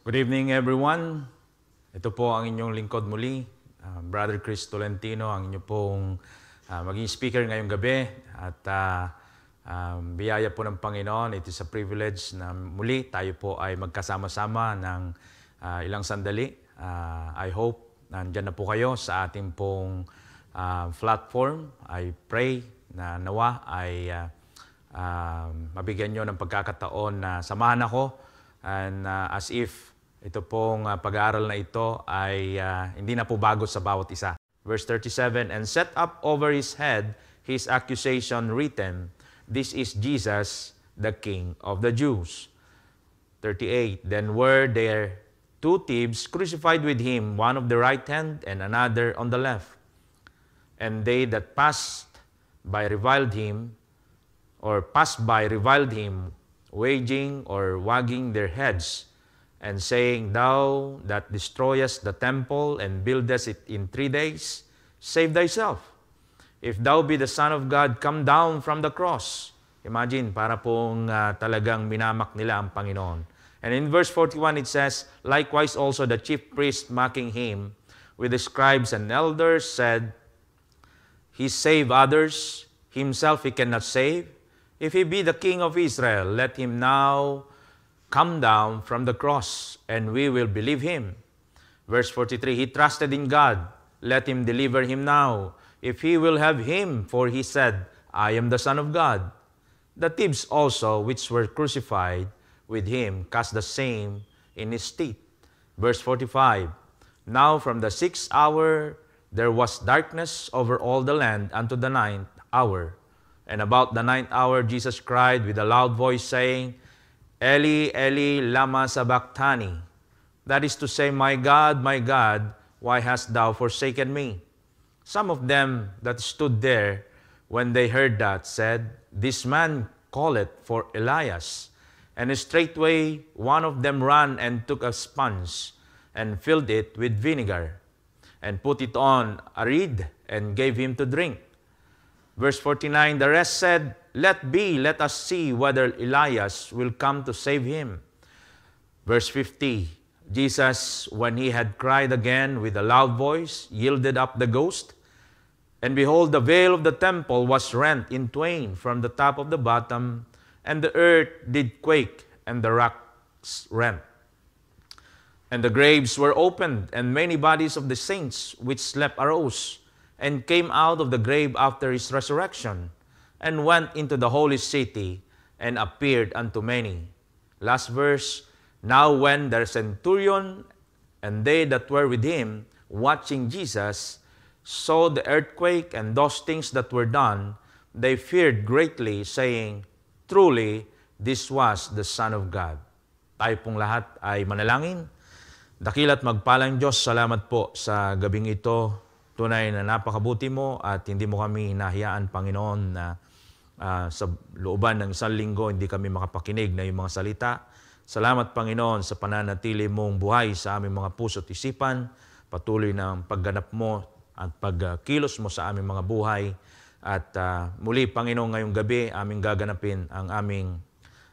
Good evening everyone. Ito po ang inyong lingkod muli, Brother Chris Tolentino, ang inyong pong maging speaker ngayong gabi. At biyaya po ng Panginoon, it is a privilege na muli tayo po ay magkasama-sama ng ilang sandali. I hope nandyan na po kayo sa ating pong platform. I pray na nawa ay mabigyan nyo ng pagkakataon na samahan ako. And as if ito pong pag-aaral na ito ay hindi na po bago sa bawat isa. Verse 37, and set up over his head his accusation written, this is Jesus, the King of the Jews. 38, then were there two thieves crucified with him, one on the right hand and another on the left. And they that passed by reviled him, waging or wagging their heads, and saying, thou that destroyest the temple and buildest it in 3 days, save thyself. If thou be the Son of God, come down from the cross. Imagine, para pong talagang minamak nila ang Panginoon. And in verse 41 it says, likewise also the chief priest mocking him with the scribes and elders said, he save others, himself he cannot save. If he be the King of Israel, let him now come down from the cross, and we will believe him. Verse 43, he trusted in God, let him deliver him now, if he will have him, for he said, I am the Son of God. The thieves also, which were crucified with him, cast the same in his teeth. Verse 45, now from the 6th hour there was darkness over all the land unto the 9th hour. And about the 9th hour Jesus cried with a loud voice, saying, Eli, Eli, lama sabachthani. That is to say, my God, why hast thou forsaken me? Some of them that stood there, when they heard that, said, this man calleth for Elias. And straightway one of them ran and took a sponge, and filled it with vinegar, and put it on a reed, and gave him to drink. Verse 49, the rest said, let us see whether Elias will come to save him. Verse 50, Jesus, when he had cried again with a loud voice, yielded up the ghost. And behold, the veil of the temple was rent in twain from the top of the bottom, and the earth did quake, and the rocks rent. And the graves were opened, and many bodies of the saints which slept arose, and came out of the grave after his resurrection, and went into the holy city, and appeared unto many. Last verse, now when the centurion and they that were with him, watching Jesus, saw the earthquake and those things that were done, they feared greatly, saying, truly, this was the Son of God. Tayo pong lahat ay manalangin. Dakila't magpalang Diyos, salamat po sa gabing ito. Tunay na napakabuti mo at hindi mo kami hinahayaan, Panginoon, na sa looban ng isang linggo hindi kami makapakinig na yung mga salita. Salamat, Panginoon, sa pananatili mong buhay sa aming mga puso at isipan. Patuloy ng pagganap mo at pagkilos mo sa aming mga buhay. At muli, Panginoon, ngayong gabi, aming gaganapin ang aming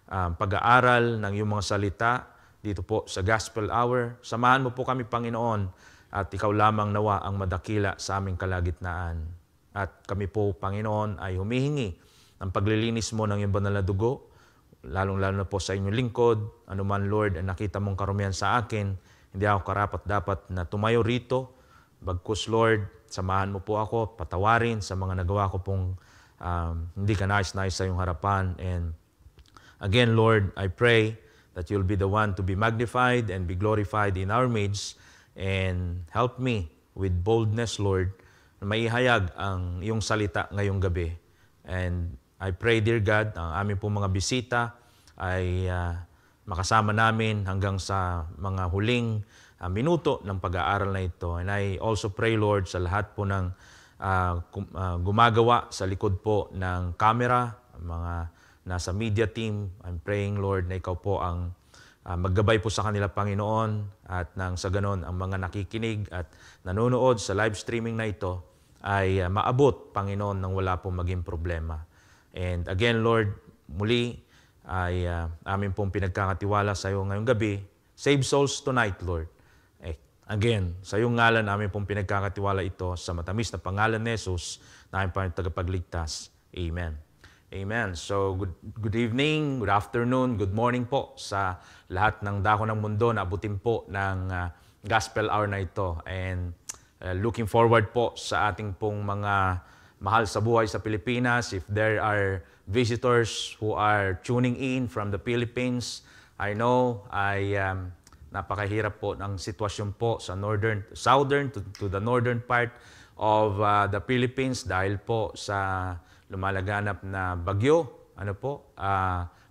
pag-aaral ng iyong mga salita dito po sa Gospel Hour. Samahan mo po kami, Panginoon, at ikaw lamang nawa ang madakila sa aming kalagitnaan. At kami po, Panginoon, ay humihingi ng paglilinis mo ng iyong banal na dugo, lalong-lalo na po sa inyong lingkod. Anuman, Lord, ang nakita mong karumihan sa akin, hindi ako karapat-dapat na tumayo rito. Bagkus, Lord, samahan mo po ako, patawarin sa mga nagawa ko pong hindi ka nais-nais sa iyong harapan. And again, Lord, I pray that you'll be the one to be magnified and be glorified in our midst. And help me with boldness, Lord, na maihayag ang iyong salita ngayong gabi. And I pray, dear God, ang aming pong mga bisita ay makasama namin hanggang sa mga huling minuto ng pag-aaral na ito. And I also pray, Lord, sa lahat po ng gumagawa sa likod po ng camera, mga nasa media team. I'm praying, Lord, na ikaw po ang maggabay po sa kanila, Panginoon, at nang sa ganon ang mga nakikinig at nanonood sa live streaming na ito ay maabot, Panginoon, nang wala pong maging problema. And again, Lord, muli ay amin pong pinagkakatiwala sa iyo ngayong gabi Save souls tonight, Lord. Again, sa iyong ngalan namin pong pinagkakatiwala ito sa matamis na pangalan ni Jesus na aming Panginoon tagapagligtas. Amen. Amen. So, good evening, good afternoon, good morning po sa lahat ng dako ng mundo na abutin po ng Gospel Hour na ito. And looking forward po sa ating pong mga mahal sa buhay sa Pilipinas. If there are visitors who are tuning in from the Philippines, I know napakahirap po ng sitwasyon po sa southern to the northern part of the Philippines dahil po sa lumalaganap na bagyo.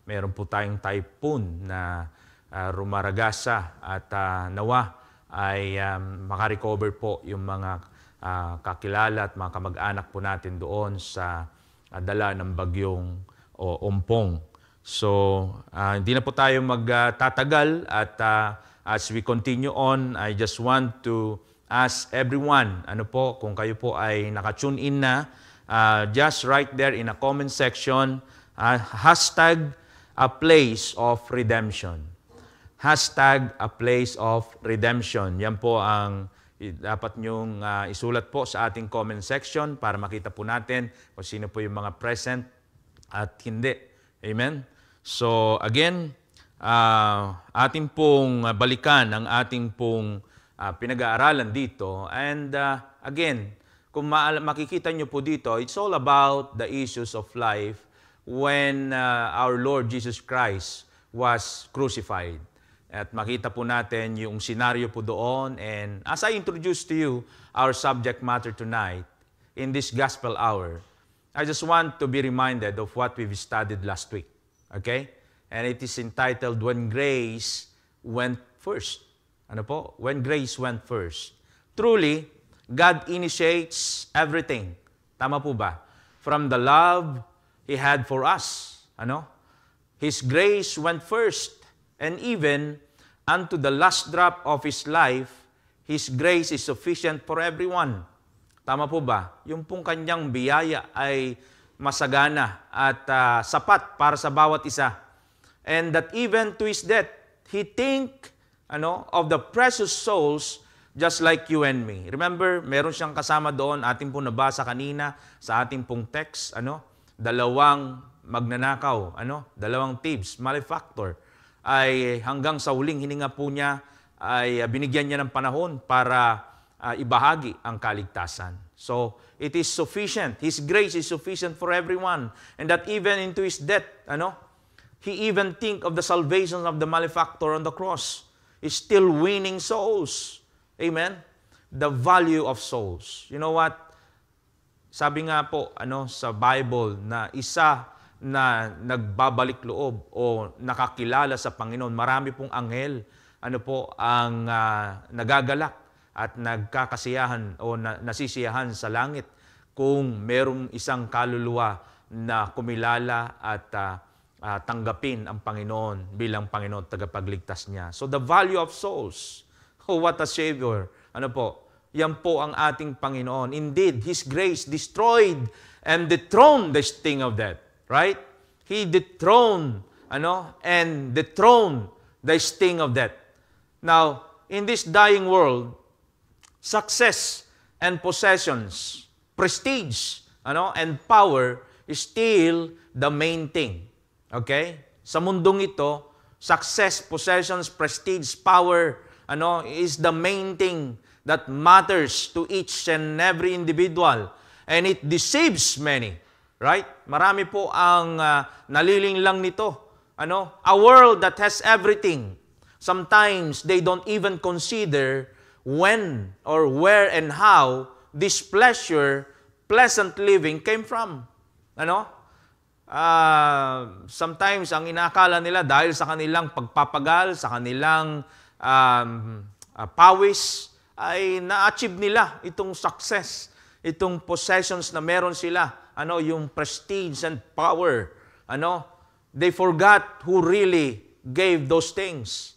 Meron po tayong typhoon na rumaragasa at nawa ay makarecover po yung mga kakilala at mga kamag-anak po natin doon sa dala ng bagyong Ompong. So, hindi na po tayo magtatagal at as we continue on, I just want to ask everyone, kung kayo po ay naka-tune in na, just right there in a comment section, hashtag a place of redemption. Hashtag a place of redemption. Yan po ang dapat nyong isulat po sa ating comment section para makita po natin kung sino po yung mga present at hindi. Amen? So again, ating pong balikan ang ating pong pinag-aaralan dito. And again, kung makikita nyo po dito, it's all about the issues of life when our Lord Jesus Christ was crucified. At makita po natin yung senaryo po doon. And as I introduce to you our subject matter tonight, in this Gospel Hour, I just want to be reminded of what we've studied last week. Okay? And it is entitled, When Grace Went First. When Grace Went First. Truly, God initiates everything. Tama po ba? From the love He had for us. His grace went first. And even unto the last drop of His life, His grace is sufficient for everyone. Tama po ba? Yung pong kanyang biyaya ay masagana at sapat para sa bawat isa. And that even to His death, He think of the precious souls just like you and me. Remember, meron siyang kasama doon, ating pong nabasa kanina sa ating pong text, dalawang magnanakaw, dalawang thieves, malefactor, ay hanggang sa huling hininga po niya ay binigyan niya ng panahon para ibahagi ang kaligtasan. So, it is sufficient. His grace is sufficient for everyone. And that even into His death, He even think of the salvation of the malefactor on the cross. He's still winning souls. Amen? The value of souls. You know what? Sabi nga po sa Bible na isa na nagbabalik loob o nakakilala sa Panginoon, marami pong anghel ang nagagalak at nagkakasiyahan o nasisiyahan sa langit kung merong isang kaluluwa na kumilala at tanggapin ang Panginoon bilang Panginoon tagapagligtas niya. So the value of souls. Oh, what a Savior. Yan po ang ating Panginoon. Indeed, His grace destroyed and dethroned the sting of death. Right? He dethroned, and dethroned the sting of death. Now, in this dying world, success and possessions, prestige, and power is still the main thing. Okay? Sa mundong ito, success, possessions, prestige, power, is the main thing that matters to each and every individual. And it deceives many. Right? Marami po ang nalilinglang nito. A world that has everything. Sometimes they don't even consider when or where and how this pleasant living came from. Sometimes ang inaakala nila dahil sa kanilang pagpapagal, sa kanilang pawis, ay na-achieve nila itong success, itong possessions na meron sila. Yung prestige and power. They forgot who really gave those things.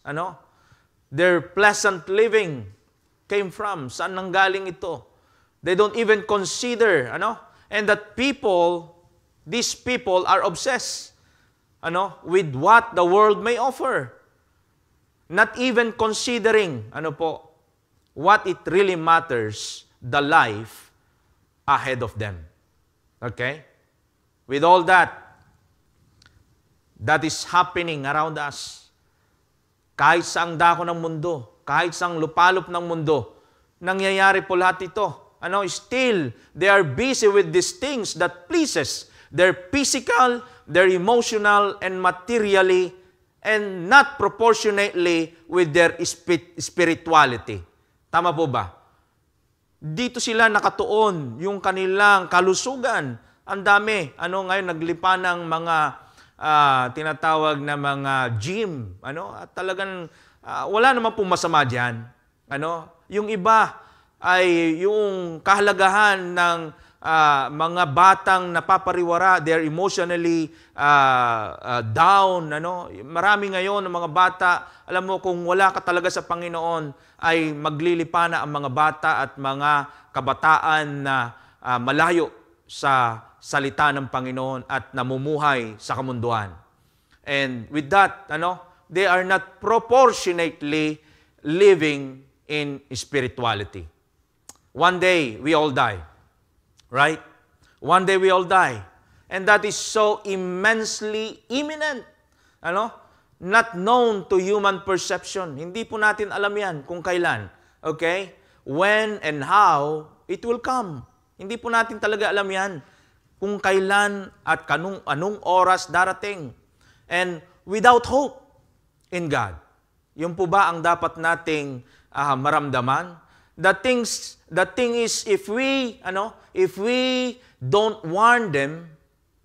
Their pleasant living came from. Saan nanggaling ito? They don't even consider, and that these people are obsessed, with what the world may offer. not even considering, what it really matters, the life ahead of them. Okay? With all that is happening around us, kahit saang dako ng mundo, kahit saang lupalop ng mundo, nangyayari po lahat ito. Still, they are busy with these things that pleases their physical, their emotional, and materially, and not proportionately with their spirituality. Tama po ba? Dito sila nakatuon, yung kanilang kalusugan. Ang dami. Ngayon, naglipa ng mga tinatawag na mga gym. At talagang wala naman pong masama dyan. Yung iba ay yung kahalagahan ng mga batang napapariwara, they're emotionally down. Marami ngayon ng mga bata, alam mo, kung wala ka talaga sa Panginoon, ay maglilipa na ang mga bata at mga kabataan na malayo sa salita ng Panginoon at namumuhay sa kamunduan. And with that, they are not proportionately living in spirituality. One day, we all die. Right? One day we all die. And that is so immensely imminent. Not known to human perception. Hindi po natin alam yan kung kailan. Okay? When and how it will come. Hindi po natin talaga alam yan kung kailan at anong oras darating. And without hope in God. Yun po ba ang dapat nating maramdaman? The thing is, if we don't warn them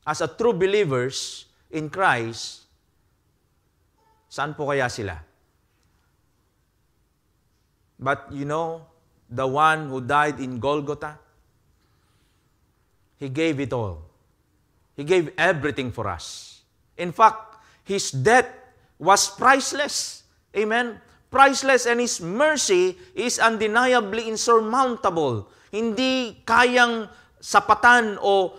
as a true believers in Christ, saan po kaya sila? But the one who died in Golgotha, He gave it all. He gave everything for us. In fact, His death was priceless. Amen? Priceless, and His mercy is undeniably insurmountable. Hindi kayang sapatan o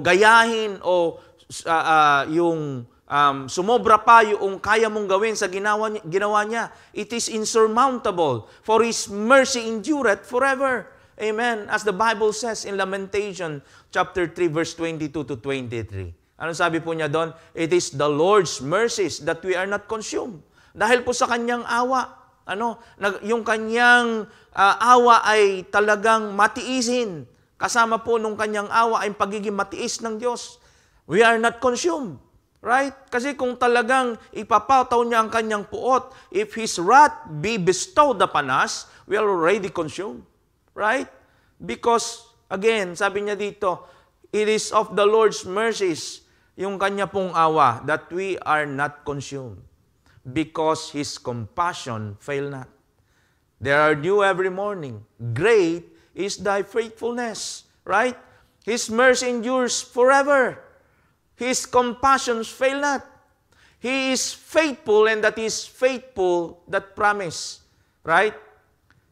gayahin o yung sumobra pa yung kaya mong gawin sa ginawa niya. It is insurmountable, for His mercy endureth forever. Amen. As the Bible says in Lamentation chapter 3 verse 22 to 23. Ano sabi po niya doon? It is the Lord's mercies that we are not consumed. Dahil po sa kanyang awa, yung kanyang awa ay talagang matiisin. Kasama po nung kanyang awa ay pagiging matiis ng Diyos. We are not consumed. Right? Kasi kung talagang ipapataw niya ang kanyang puot, if His wrath be bestowed upon us, we are already consumed. Right? Because, again, sabi niya dito, it is of the Lord's mercies, yung kanya pong awa, that we are not consumed. Because His compassion fail not. They are new every morning. Great is thy faithfulness. Right? His mercy endures forever. His compassions fail not. He is faithful, and that is faithful that promise. Right?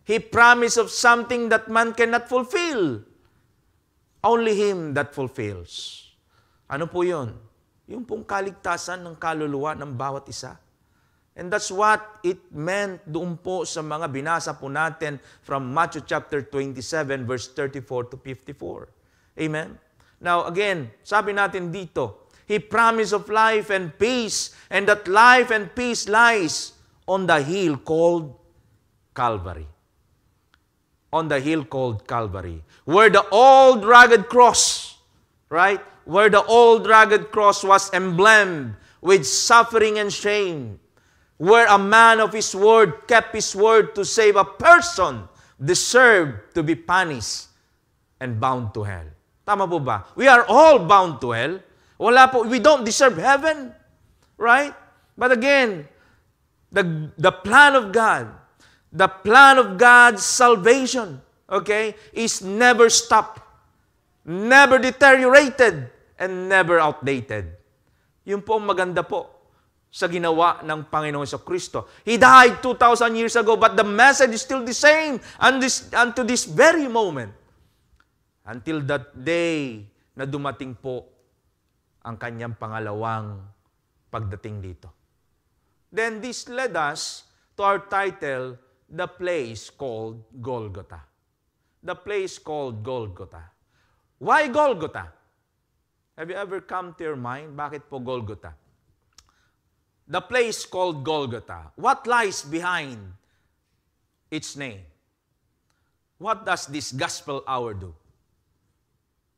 He promised of something that man cannot fulfill. Only Him that fulfills. Ano po yun? Yung pong kaligtasan ng kaluluwa ng bawat isa. And that's what it meant doon po sa mga binasa po natin from Matthew chapter 27 verse 34 to 54. Amen? Now again, sabi natin dito, He promised of life and peace, and that life and peace lies on the hill called Calvary. On the hill called Calvary. Where the old rugged cross, right? Where the old rugged cross was emblemed with suffering and shame. Where a man of his word kept his word to save a person deserved to be punished and bound to hell. Tama po ba? We are all bound to hell. We don't deserve heaven. Right? But again, the plan of God, the plan of God's salvation, okay, is never stopped, never deteriorated, and never outdated. Yun po ang maganda po sa ginawa ng Panginoon Jesucristo. He died 2,000 years ago, but the message is still the same unto this very moment. Until that day na dumating po ang kanyang pangalawang pagdating dito. Then this led us to our title, The Place Called Golgotha. The place called Golgotha. Why Golgotha? Have you ever come to your mind, bakit po Golgotha? The place called Golgotha. What lies behind its name? What does this gospel hour do?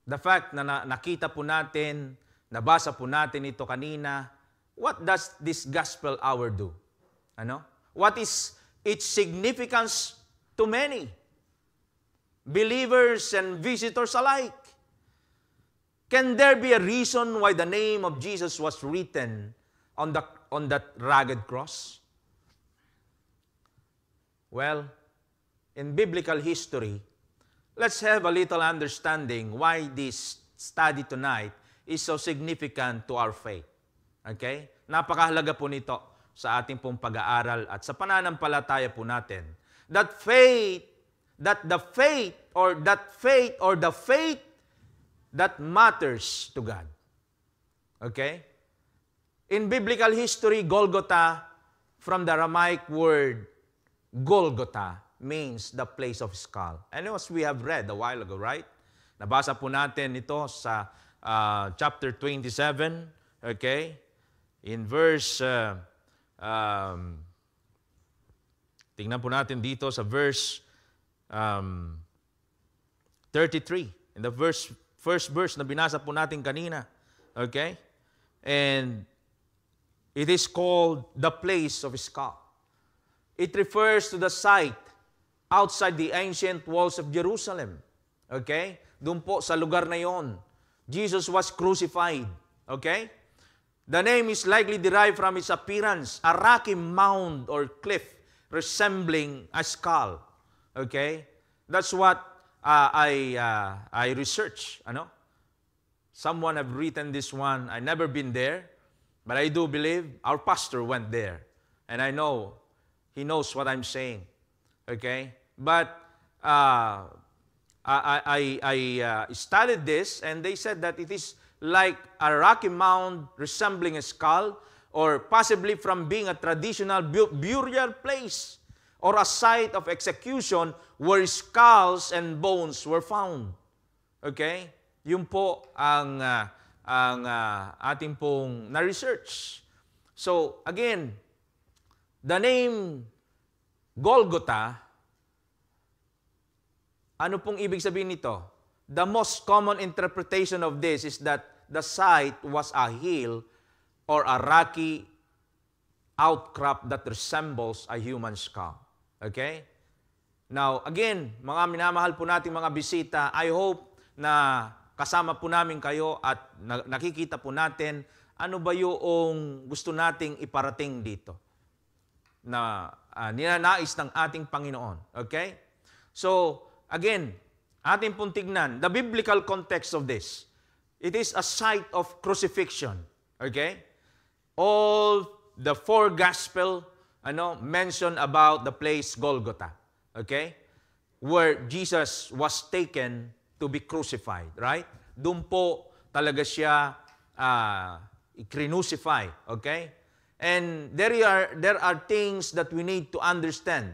The fact na nakita po natin, nabasa po natin ito kanina, what does this gospel hour do? Ano? What is its significance to many? Believers and visitors alike. Can there be a reason why the name of Jesus was written on that rugged cross? Well, in biblical history, let's have a little understanding why this study tonight is so significant to our faith. Okay? Napakahalaga po nito sa ating pong pag-aaral at sa pananampalataya po natin. That the faith that matters to God. Okay? In biblical history, Golgotha, from the Aramaic word Golgotha, means the place of skull. And as we have read a while ago, right? Nabasa po natin ito sa chapter 27, okay? In verse, tingnan po natin dito sa verse 33. In the first verse na binasa po natin kanina. Okay? And it is called the place of skull. It refers to the site outside the ancient walls of Jerusalem. Okay? Doon po sa lugar na yon, Jesus was crucified. Okay? The name is likely derived from its appearance, a rocky mound or cliff resembling a skull. Okay? That's what I research. Ano? Someone have written this one. I never been there, but I do believe our pastor went there. And I know he knows what I'm saying. Okay? But I studied this, and they said that it is like a rocky mound resembling a skull, or possibly from being a traditional burial place or a site of execution where skulls and bones were found. Okay? Yun po ang ating pong na-research. So, again, the name Golgotha, ano pong ibig sabihin nito? The most common interpretation of this is that the site was a hill or a rocky outcrop that resembles a human skull. Okay? Now, again, mga minamahal po nating mga bisita, I hope na kasama po namin kayo at nakikita po natin ano ba yung gusto nating iparating dito na ninanais ng ating Panginoon. Okay? So, again, ating pong tignan, the biblical context of this. It is a site of crucifixion. Okay? All the four gospel mention about the place Golgotha. Okay? Where Jesus was taken to be crucified. Right? Doon po talaga siya i-crucify. Okay? And there are things that we need to understand.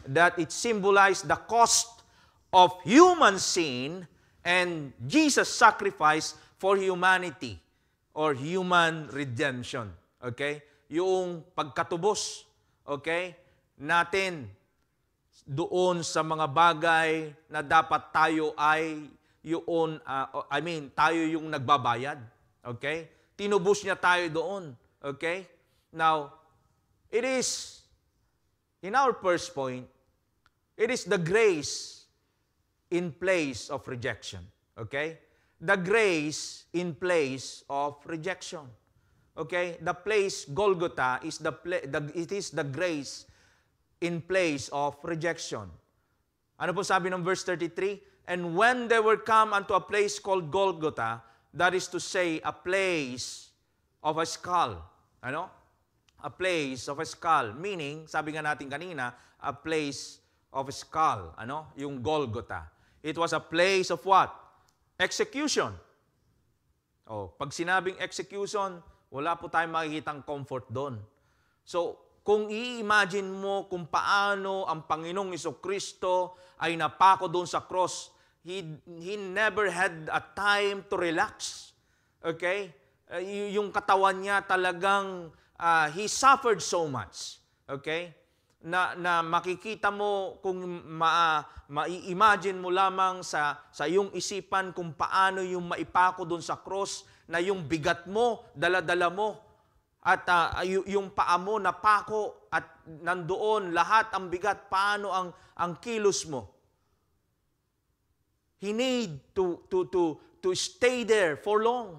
That it symbolized the cost of human sin and Jesus' sacrifice for humanity or human redemption. Okay? Yung pagkatubos, okay, natin doon sa mga bagay na dapat tayo ay tayo yung nagbabayad. Okay? Tinubos niya tayo doon. Okay? Now, it is, in our first point, it is the grace in place of rejection. Okay? The grace in place of rejection. Okay? The place Golgotha is it is the grace in place of rejection. Ano po sabi ng verse 33? And when they were come unto a place called Golgotha, that is to say, a place of a skull. Ano? A place of a skull. Meaning, sabi nga natin kanina, a place of a skull. Ano? Yung Golgotha. It was a place of what? Execution. Pag sinabing execution, wala po tayong makikitang comfort doon. So, kung i-imagine mo kung paano ang Panginoong Jesucristo ay napako doon sa cross, He never had a time to relax. Okay? Yung katawan niya talagang, He suffered so much. Okay? Na makikita mo kung ma-imagine mo lamang sa iyong isipan kung paano yung maipako doon sa cross na yung bigat mo, dala-dala mo, at yung paa mo napako at nandoon lahat ang bigat, paano ang kilos mo. He need to stay there for long.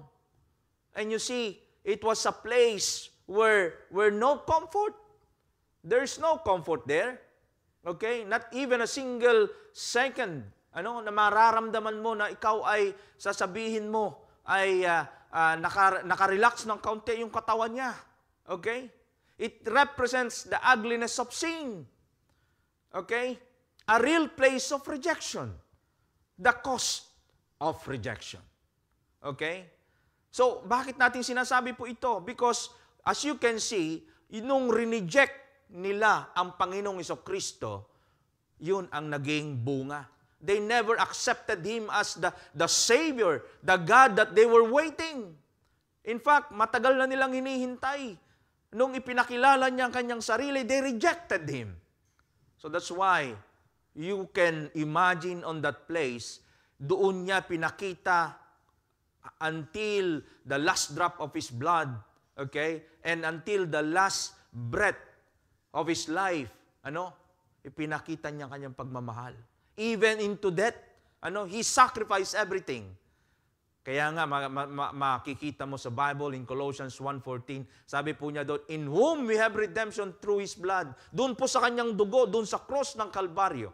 And you see, it was a place where no comfort. There's no comfort there. Okay? Not even a single second na mararamdaman mo na ikaw ay sasabihin mo ay nakarelax ng kaunti yung katawan niya. Okay? It represents the ugliness of sin. Okay? A real place of rejection. The cost of rejection. Okay? So, bakit natin sinasabi po ito? Because, as you can see, nung rineject nila ang Panginoong Jesucristo, yun ang naging bunga. They never accepted Him as the Savior, the God that they were waiting. In fact, matagal na nilang hinihintay. Nung ipinakilala niya ang kanyang sarili, they rejected Him. So that's why you can imagine on that place, doon niya pinakita until the last drop of His blood, okay? And until the last breath of His life, ipinakita niya kanyang pagmamahal. Even into death, He sacrificed everything. Kaya nga, makikita mo sa Bible in Colossians 1:14, sabi po niya doon, in whom we have redemption through His blood. Doon po sa kanyang dugo, doon sa cross ng Kalbaryo,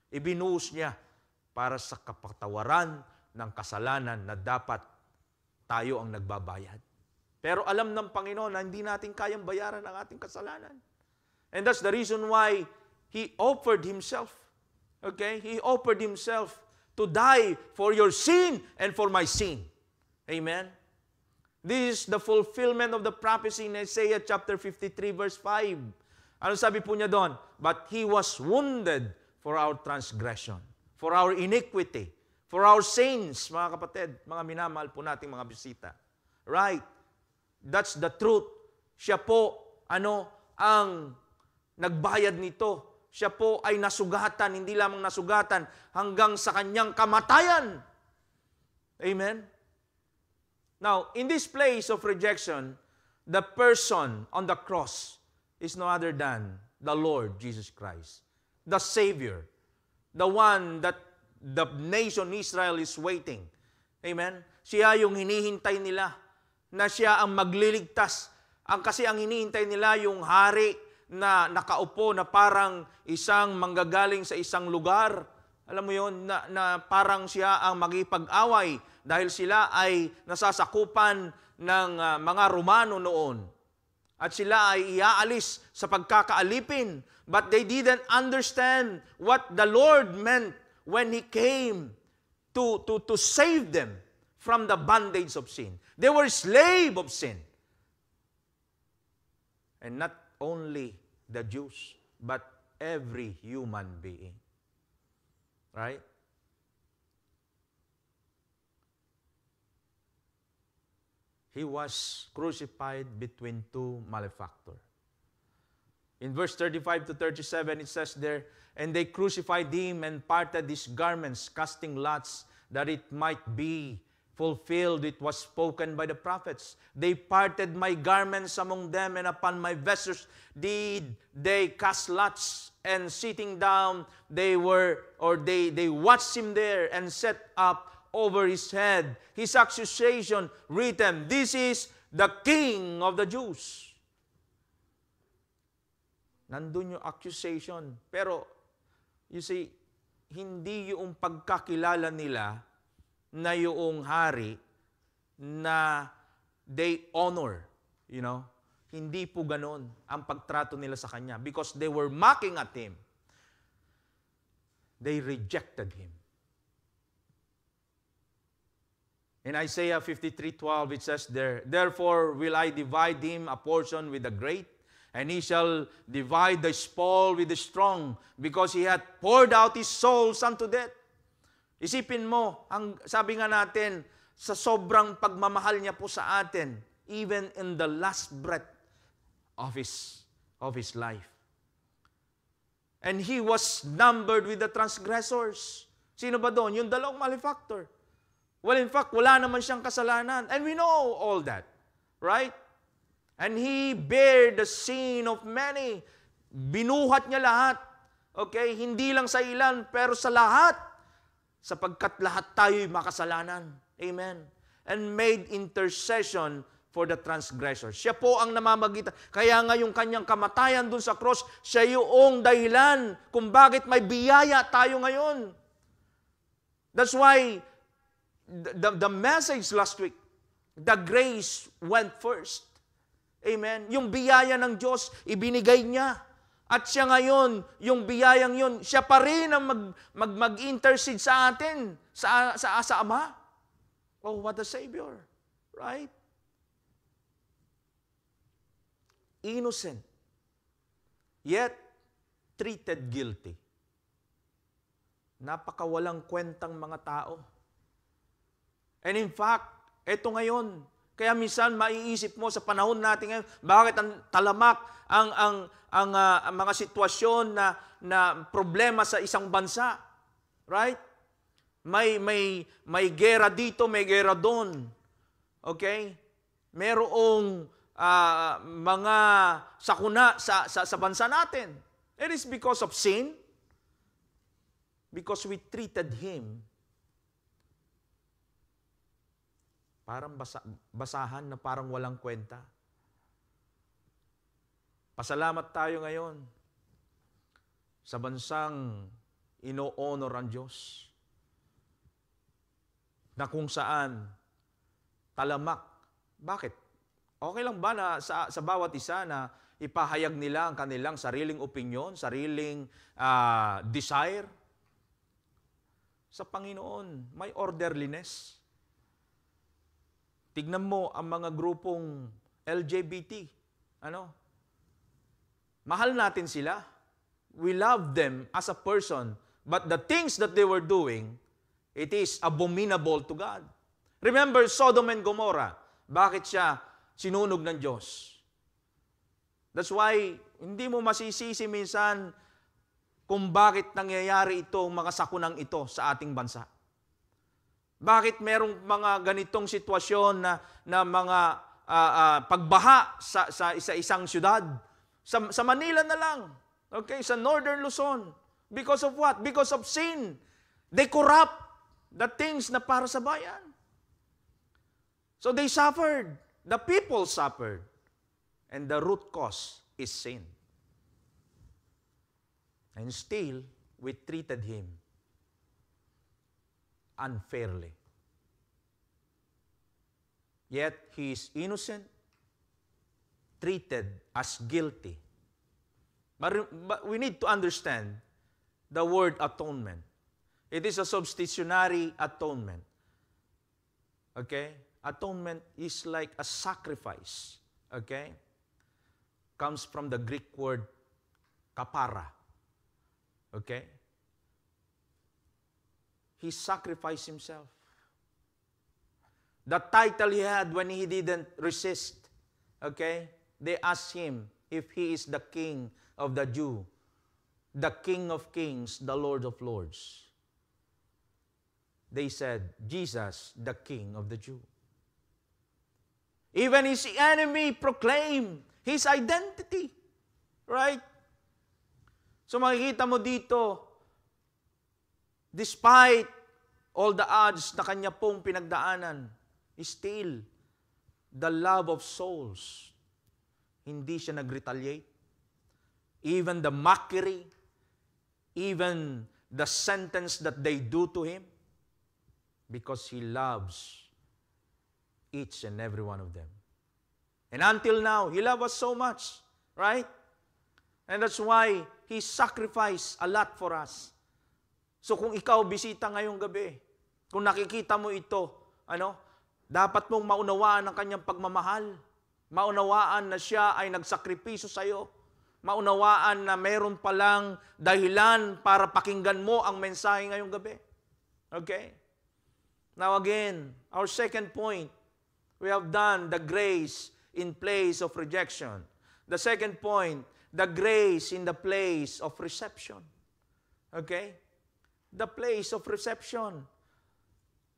ibinuhos niya para sa kapatawaran ng kasalanan na dapat tayo ang nagbabayad. Pero alam ng Panginoon na hindi natin kayang bayaran ang ating kasalanan. And that's the reason why He offered Himself. Okay? He offered Himself to die for your sin and for my sin. Amen? This is the fulfillment of the prophecy in Isaiah chapter 53 verse 5. Ano sabi po niya doon? But He was wounded for our transgression, for our iniquity, for our sins, mga kapatid, mga minamahal po nating mga bisita. Right? That's the truth. Siya po, ang nagbayad nito. Siya po ay nasugatan, hindi lamang nasugatan, hanggang sa kanyang kamatayan. Amen? Now, in this place of rejection, the person on the cross is no other than the Lord Jesus Christ, the Savior, the one that the nation Israel is waiting. Amen? Siya yung hinihintay nila, na siya ang magliligtas. Kasi ang hinihintay nila yung hari na nakaupo na parang isang manggagaling sa isang lugar. Alam mo yun, na parang siya ang magipag-away dahil sila ay nasasakupan ng mga Romano noon. At sila ay iaalis sa pagkakaalipin. But they didn't understand what the Lord meant when He came to save them from the bondage of sin. They were slave of sin. And not only the Jews, but every human being. Right? He was crucified between two malefactors. In verse 35 to 37, it says there, and they crucified Him and parted His garments, casting lots, that it might be fulfilled, it was spoken by the prophets. They parted my garments among them, and upon my vessels did they cast lots. And sitting down, they watched Him there, and set up over His head His accusation written, this is the King of the Jews. Nandun yung accusation. Pero, you see, hindi yung pagkakilala nila na yung hari na they honor, Hindi po ganon ang pagtrato nila sa Kanya because they were mocking at Him. They rejected Him. In Isaiah 53:12, it says there, therefore will I divide Him a portion with the great, And he shall divide the spoil with the strong, because he hath poured out his soul unto death. Isipin mo, sabi nga natin, sa sobrang pagmamahal niya po sa atin, even in the last breath of his life. And he was numbered with the transgressors. Sino ba doon? Yung dalawang malefactor. Well, in fact, wala naman siyang kasalanan. And we know all that. Right? And he bare the sin of many. Binuhat niya lahat. Okay? Hindi lang sa ilan, pero sa lahat. Sapagkat lahat tayo'y makasalanan. Amen. And made intercession for the transgressors. Siya po ang namamagitan. Kaya nga yung kanyang kamatayan dun sa cross, siya yung dahilan kung bakit may biyaya tayo ngayon. That's why the message last week, the grace went first. Amen. Yung biyaya ng Diyos, ibinigay niya. At siya ngayon, yung biyayang yun, siya pa rin ang mag-intercede sa atin, sa Ama. Oh, what a Savior. Right? Innocent. Yet, treated guilty. Napakawalang kwentang mga tao. And in fact, eto ngayon, kaya minsan maiisip mo sa panahon natin ngayon, bakit ang talamak ang mga sitwasyon na problema sa isang bansa. Right? May gera dito, may gera doon. Okay? Merong mga sakuna sa bansa natin. It is because of sin. Because we treated Him parang basahan na parang walang kwenta. Pasalamat tayo ngayon sa bansang ino-honor ang Diyos, na kung saan talamak. Bakit? Okay lang ba na sa bawat isa na ipahayag nila ang kanilang sariling opinyon, sariling desire? Sa Panginoon, may orderliness. Tignan mo ang mga grupong LGBT. Mahal natin sila. We love them as a person. But the things that they were doing, it is abominable to God. Remember Sodom and Gomorrah. Bakit siya sinunog ng Diyos? That's why, hindi mo masisisi minsan kung bakit nangyayari itong mga sakunang ito sa ating bansa. Bakit merong mga ganitong sitwasyon na mga pagbaha sa isang syudad? Sa Manila na lang. Okay, sa Northern Luzon. Because of what? Because of sin. They corrupt the things na para sa bayan. So they suffered. The people suffered. And the root cause is sin. And still, we treated Him unfairly. Yet, He is innocent, treated as guilty. But we need to understand the word atonement. It is a substitutionary atonement. Okay? Atonement is like a sacrifice. Okay? Comes from the Greek word kapara. Okay? He sacrificed Himself. The title He had when He didn't resist. Okay? They asked Him if He is the King of the Jew, the King of Kings, the Lord of Lords. They said, Jesus, the King of the Jew. Even His enemy proclaimed His identity. Right? So makikita mo dito, despite all the odds na Kanya pong pinagdaanan, still, the love of souls, hindi siya nag-retaliate. Even the mockery, even the sentence that they do to Him, because He loves each and every one of them. And until now, He loves us so much, right? And that's why He sacrificed a lot for us. So kung ikaw bisita ngayong gabi, kung nakikita mo ito, dapat mong maunawaan ang Kanyang pagmamahal. Maunawaan na siya ay nagsakripisyo sa iyo. Maunawaan na meron palang dahilan para pakinggan mo ang mensahe ngayong gabi. Okay? Now again, our second point, we have done the grace in place of rejection. The second point, the grace in the place of reception. Okay? The place of reception.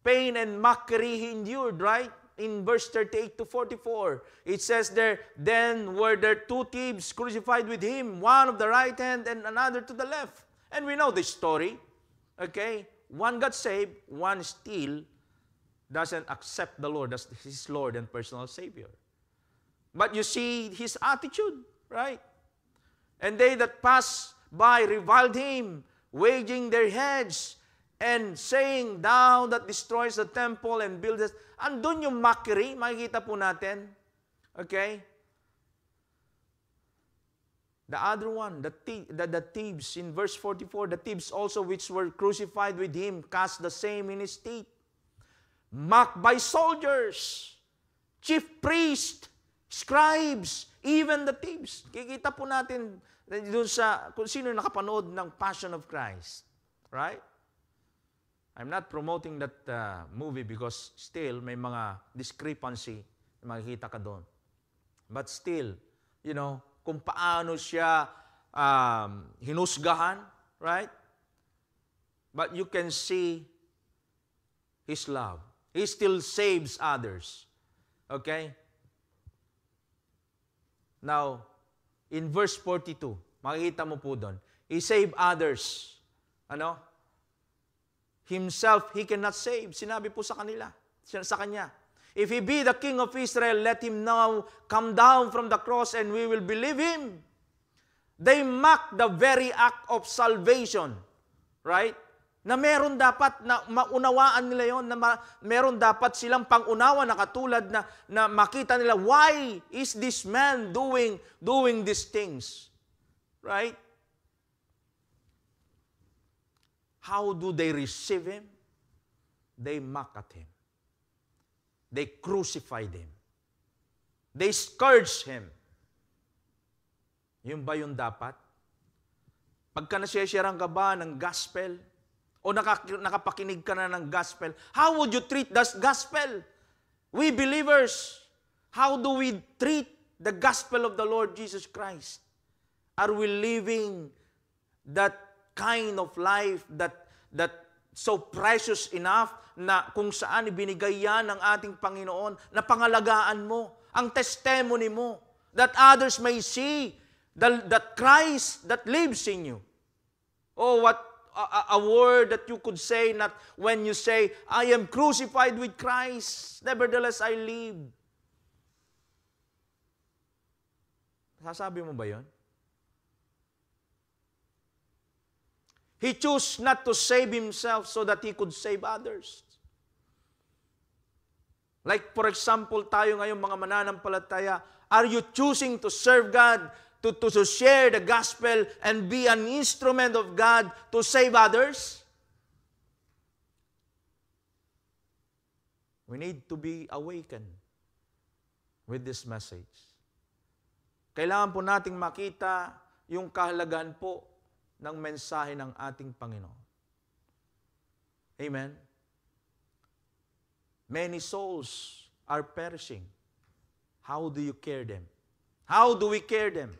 Pain and mockery he endured, right? In verse 38 to 44, it says there, then were there two thieves crucified with him, one of the right hand and another to the left. And we know the story. Okay? One got saved, one still doesn't accept the Lord as his Lord and personal Savior. But you see his attitude, right? And they that passed by reviled him, wagging their heads, and saying, thou that destroys the temple and buildest. Andun yung mockery, makikita po natin. Okay? The other one, the thieves, in verse 44, the thieves also which were crucified with him cast the same in his teeth. Mocked by soldiers, chief priests, scribes, even the thieves. Kikita po natin dun sa kung sino nakapanood ng Passion of Christ. Right? I'm not promoting that movie because still may mga discrepancy na makikita ka doon. But still, you know, kung paano siya hinusgahan, right? But you can see his love. He still saves others. Okay? Now, in verse 42, makikita mo po doon, he saved others. Ano? Himself, he cannot save. Sinabi po sa kanila, sa kanya. If he be the king of Israel, let him now come down from the cross and we will believe him. They mock the very act of salvation. Right? Na meron dapat, na maunawaan nila yon, na meron dapat silang pangunawa na katulad na makita nila, why is this man doing these things? Right? How do they receive him? They mock at him. They crucified him. They scourged him. Yun ba yung dapat? Pagka nasiyasyaran ka ba ng gospel, o nakapakinig ka na ng gospel, how would you treat the gospel? We believers, how do we treat the gospel of the Lord Jesus Christ? Are we living that kind of life that so precious enough na kung saan ibinigay yan ng ating Panginoon na pangalagaan mo, ang testimony mo, that others may see that Christ that lives in you. Oh, what a word that you could say, not when you say, I am crucified with Christ, nevertheless I live. Sasabi mo ba yon? He chose not to save himself so that he could save others. Like for example, tayo ngayon mga mananampalataya, are you choosing to serve God, to share the gospel and be an instrument of God to save others? We need to be awakened with this message. Kailangan po nating makita yung kahalagahan po ng mensahe ng ating Panginoon. Amen? Many souls are perishing. How do you care them? How do we care them?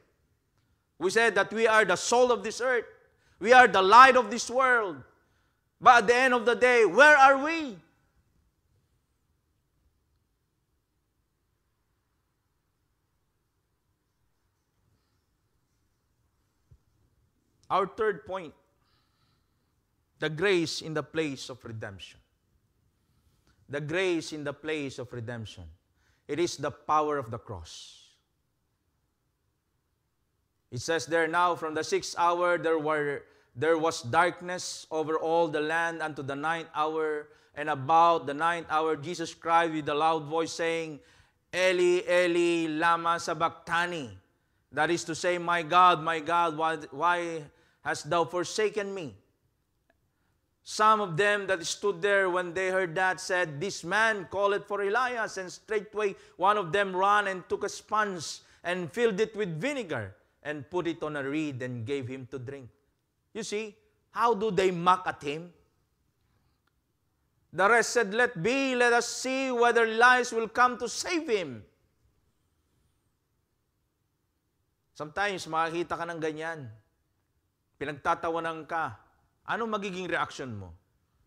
We said that we are the salt of this earth. We are the light of this world. But at the end of the day, where are we? Our third point, the grace in the place of redemption. The grace in the place of redemption. It is the power of the cross. It says there, now from the 6th hour there was darkness over all the land unto the 9th hour, and about the 9th hour Jesus cried with a loud voice, saying, Eli, Eli, lama sabachthani. That is to say, my God, why hast thou forsaken me? Some of them that stood there when they heard that said, "This man calleth for Elias." And straightway one of them ran and took a sponge and filled it with vinegar and put it on a reed and gave him to drink. You see, how do they mock at him? The rest said, "Let be, let us see whether Elias will come to save him." Sometimes makikita ka ng ganyan. Pinagtatawanan ka. Ano magiging reaction mo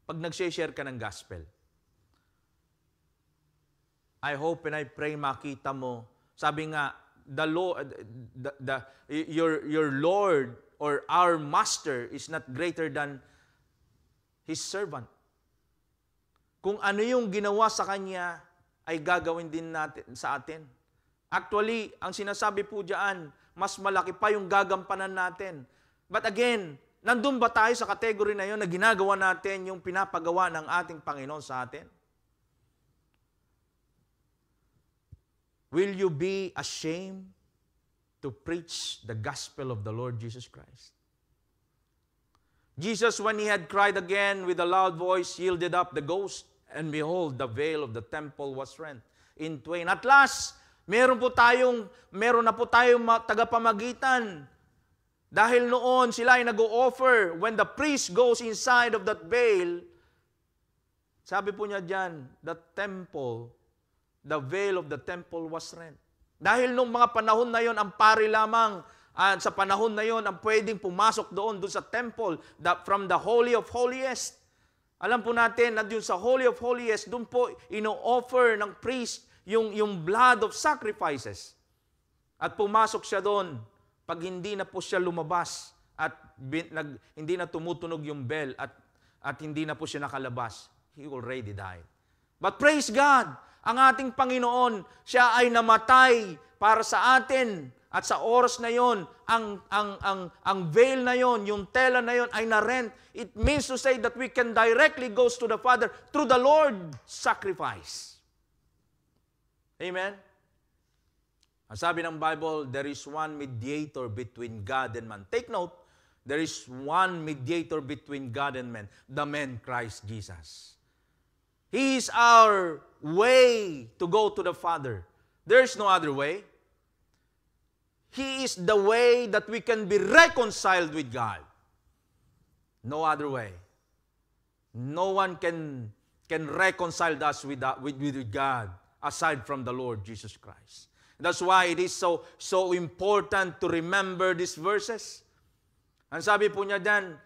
pag nag-share ka ng gospel? I hope and I pray makita mo. Sabi nga, your Lord or our Master is not greater than His servant. Kung ano yung ginawa sa Kanya, ay gagawin din natin sa atin. Actually, ang sinasabi po diyan, mas malaki pa yung gagampanan natin. But again, nandun ba tayo sa category na yun na ginagawa natin yung pinapagawa ng ating Panginoon sa atin? Will you be ashamed to preach the gospel of the Lord Jesus Christ? Jesus, when He had cried again with a loud voice, yielded up the ghost, and behold, the veil of the temple was rent in twain. At last, meron na po tayong tagapamagitan. Dahil noon sila ay nag-o-offer, when the priest goes inside of that veil, sabi po niya dyan, the veil of the temple was rent. Dahil nung mga panahon na yon, ang pari lamang, sa panahon na yon, ang pwedeng pumasok doon sa temple, from the Holy of Holiest. Alam po natin na doon sa Holy of Holiest, doon po ino-offer ng priest yung blood of sacrifices. At pumasok siya doon. Pag hindi na po siya lumabas at hindi na tumutunog yung bell at hindi na po siya nakalabas, he already died. But praise God, ang ating Panginoon, siya ay namatay para sa atin. At sa oras na yon, ang veil na yon, yung tela na yon ay na-rent. It means to say that we can directly go to the Father through the Lord's sacrifice. Amen? Ang sabi ng Bible, there is one mediator between God and man. Take note, there is one mediator between God and man, the man Christ Jesus. He is our way to go to the Father. There is no other way. He is the way that we can be reconciled with God. No other way. No one can reconcile us with God aside from the Lord Jesus Christ. That's why it is so important to remember these verses. Ang sabi po niya dyan,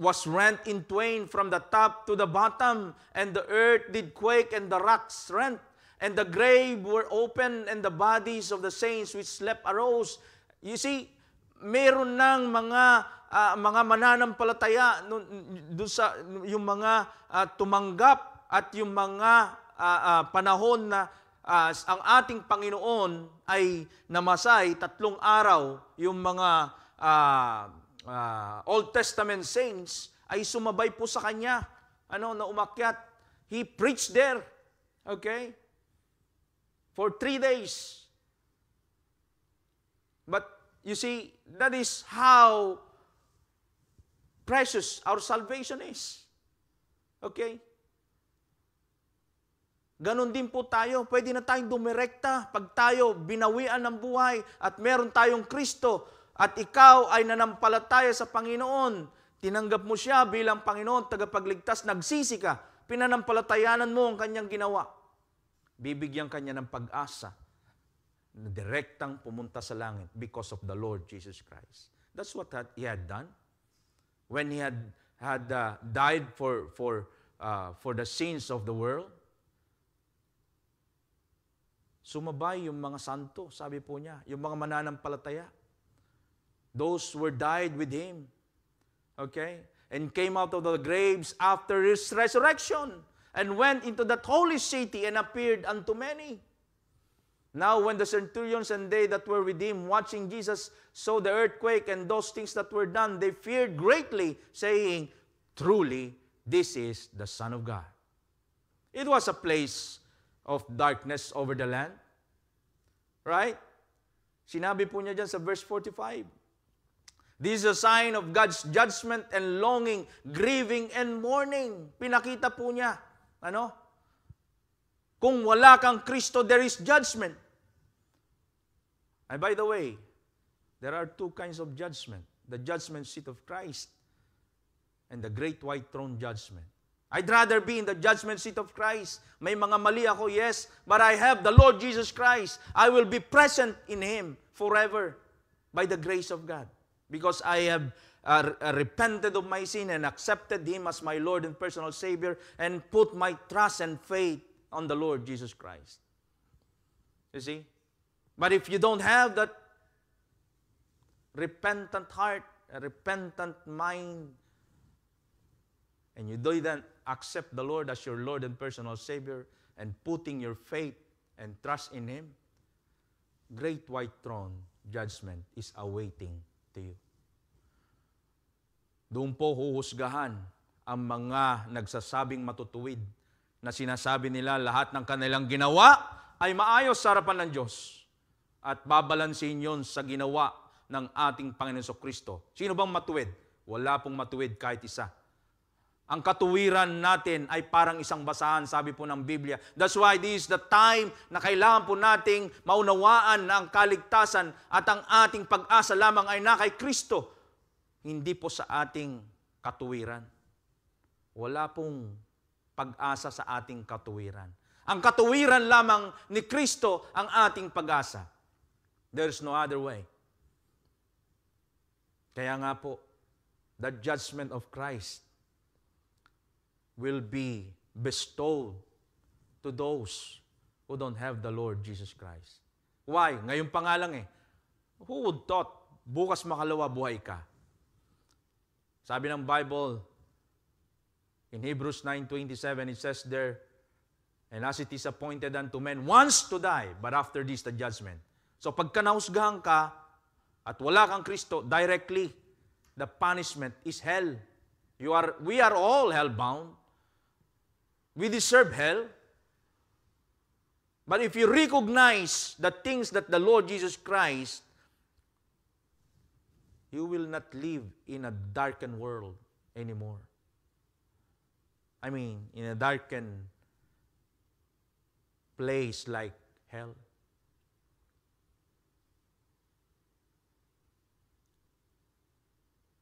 was rent in twain from the top to the bottom, and the earth did quake, and the rocks rent, and the grave were open, and the bodies of the saints which slept arose. You see, meron ng mga mananampalataya doon sa yung mga tumanggap at yung mga panahon na ang ating Panginoon ay namasay 3 araw, yung mga Old Testament saints ay sumabay po sa Kanya, na umakyat. He preached there, okay? For 3 days. But you see, that is how precious our salvation is. Okay? Ganon din po tayo. Pwede na tayong dumirekta pag tayo binawian ng buhay at meron tayong Kristo at ikaw ay nanampalataya sa Panginoon. Tinanggap mo siya bilang Panginoon, tagapagligtas, nagsisi ka. Pinanampalatayanan mo ang kanyang ginawa. Bibigyan kanya ng pag-asa na direktang pumunta sa langit because of the Lord Jesus Christ. That's what He had done. When He had died for the sins of the world, sumabay yung mga santo, sabi po niya, yung mga mananampalataya. Those were died with Him. Okay? And came out of the graves after His resurrection, and went into that holy city and appeared unto many. Now when the centurions and they that were with Him, watching Jesus, saw the earthquake and those things that were done, they feared greatly, saying, Truly, this is the Son of God. It was a place of darkness over the land. Right? Sinabi po niya dyan sa verse 45. This is a sign of God's judgment and longing, grieving and mourning. Pinakita po niya. Ano? Kung wala kang Kristo, there is judgment. And by the way, there are two kinds of judgment. The judgment seat of Christ and the great white throne judgment. I'd rather be in the judgment seat of Christ. May mga mali ako, yes, but I have the Lord Jesus Christ. I will be present in Him forever by the grace of God. Because I have repented of my sin and accepted Him as my Lord and personal Savior and put my trust and faith on the Lord Jesus Christ. You see? But if you don't have that repentant heart, a repentant mind, and you don't accept the Lord as your Lord and personal Savior and putting your faith and trust in Him, great white throne judgment is awaiting to you. Doon po huhusgahan ang mga nagsasabing matutuwid na sinasabi nila lahat ng kanilang ginawa ay maayos sa harapan ng Diyos at babalansin yon sa ginawa ng ating Panginoon Kristo. Sino bang matuwid? Wala pong matuwid kahit isa. Ang katuwiran natin ay parang isang basahan, sabi po ng Biblia. That's why this is the time na kailangan po nating maunawaan na ang kaligtasan at ang ating pag-asa lamang ay na kay Kristo. Hindi po sa ating katuwiran. Wala pong pag-asa sa ating katuwiran. Ang katuwiran lamang ni Kristo ang ating pag-asa. There's no other way. Kaya nga po, the judgment of Christ will be bestowed to those who don't have the Lord Jesus Christ. Why? Ngayon pa nga lang Who would thought bukas makalawa buhay ka? Sabi ng Bible, in Hebrews 9:27, it says there, and as it is appointed unto men once to die, but after this the judgment. So pagka nahusgahan ka at wala kang Kristo, directly, the punishment is hell. We are all hell-bound. We deserve hell. But if you recognize the things that the Lord Jesus Christ, you will not live in a darkened world anymore. I mean, in a darkened place like hell.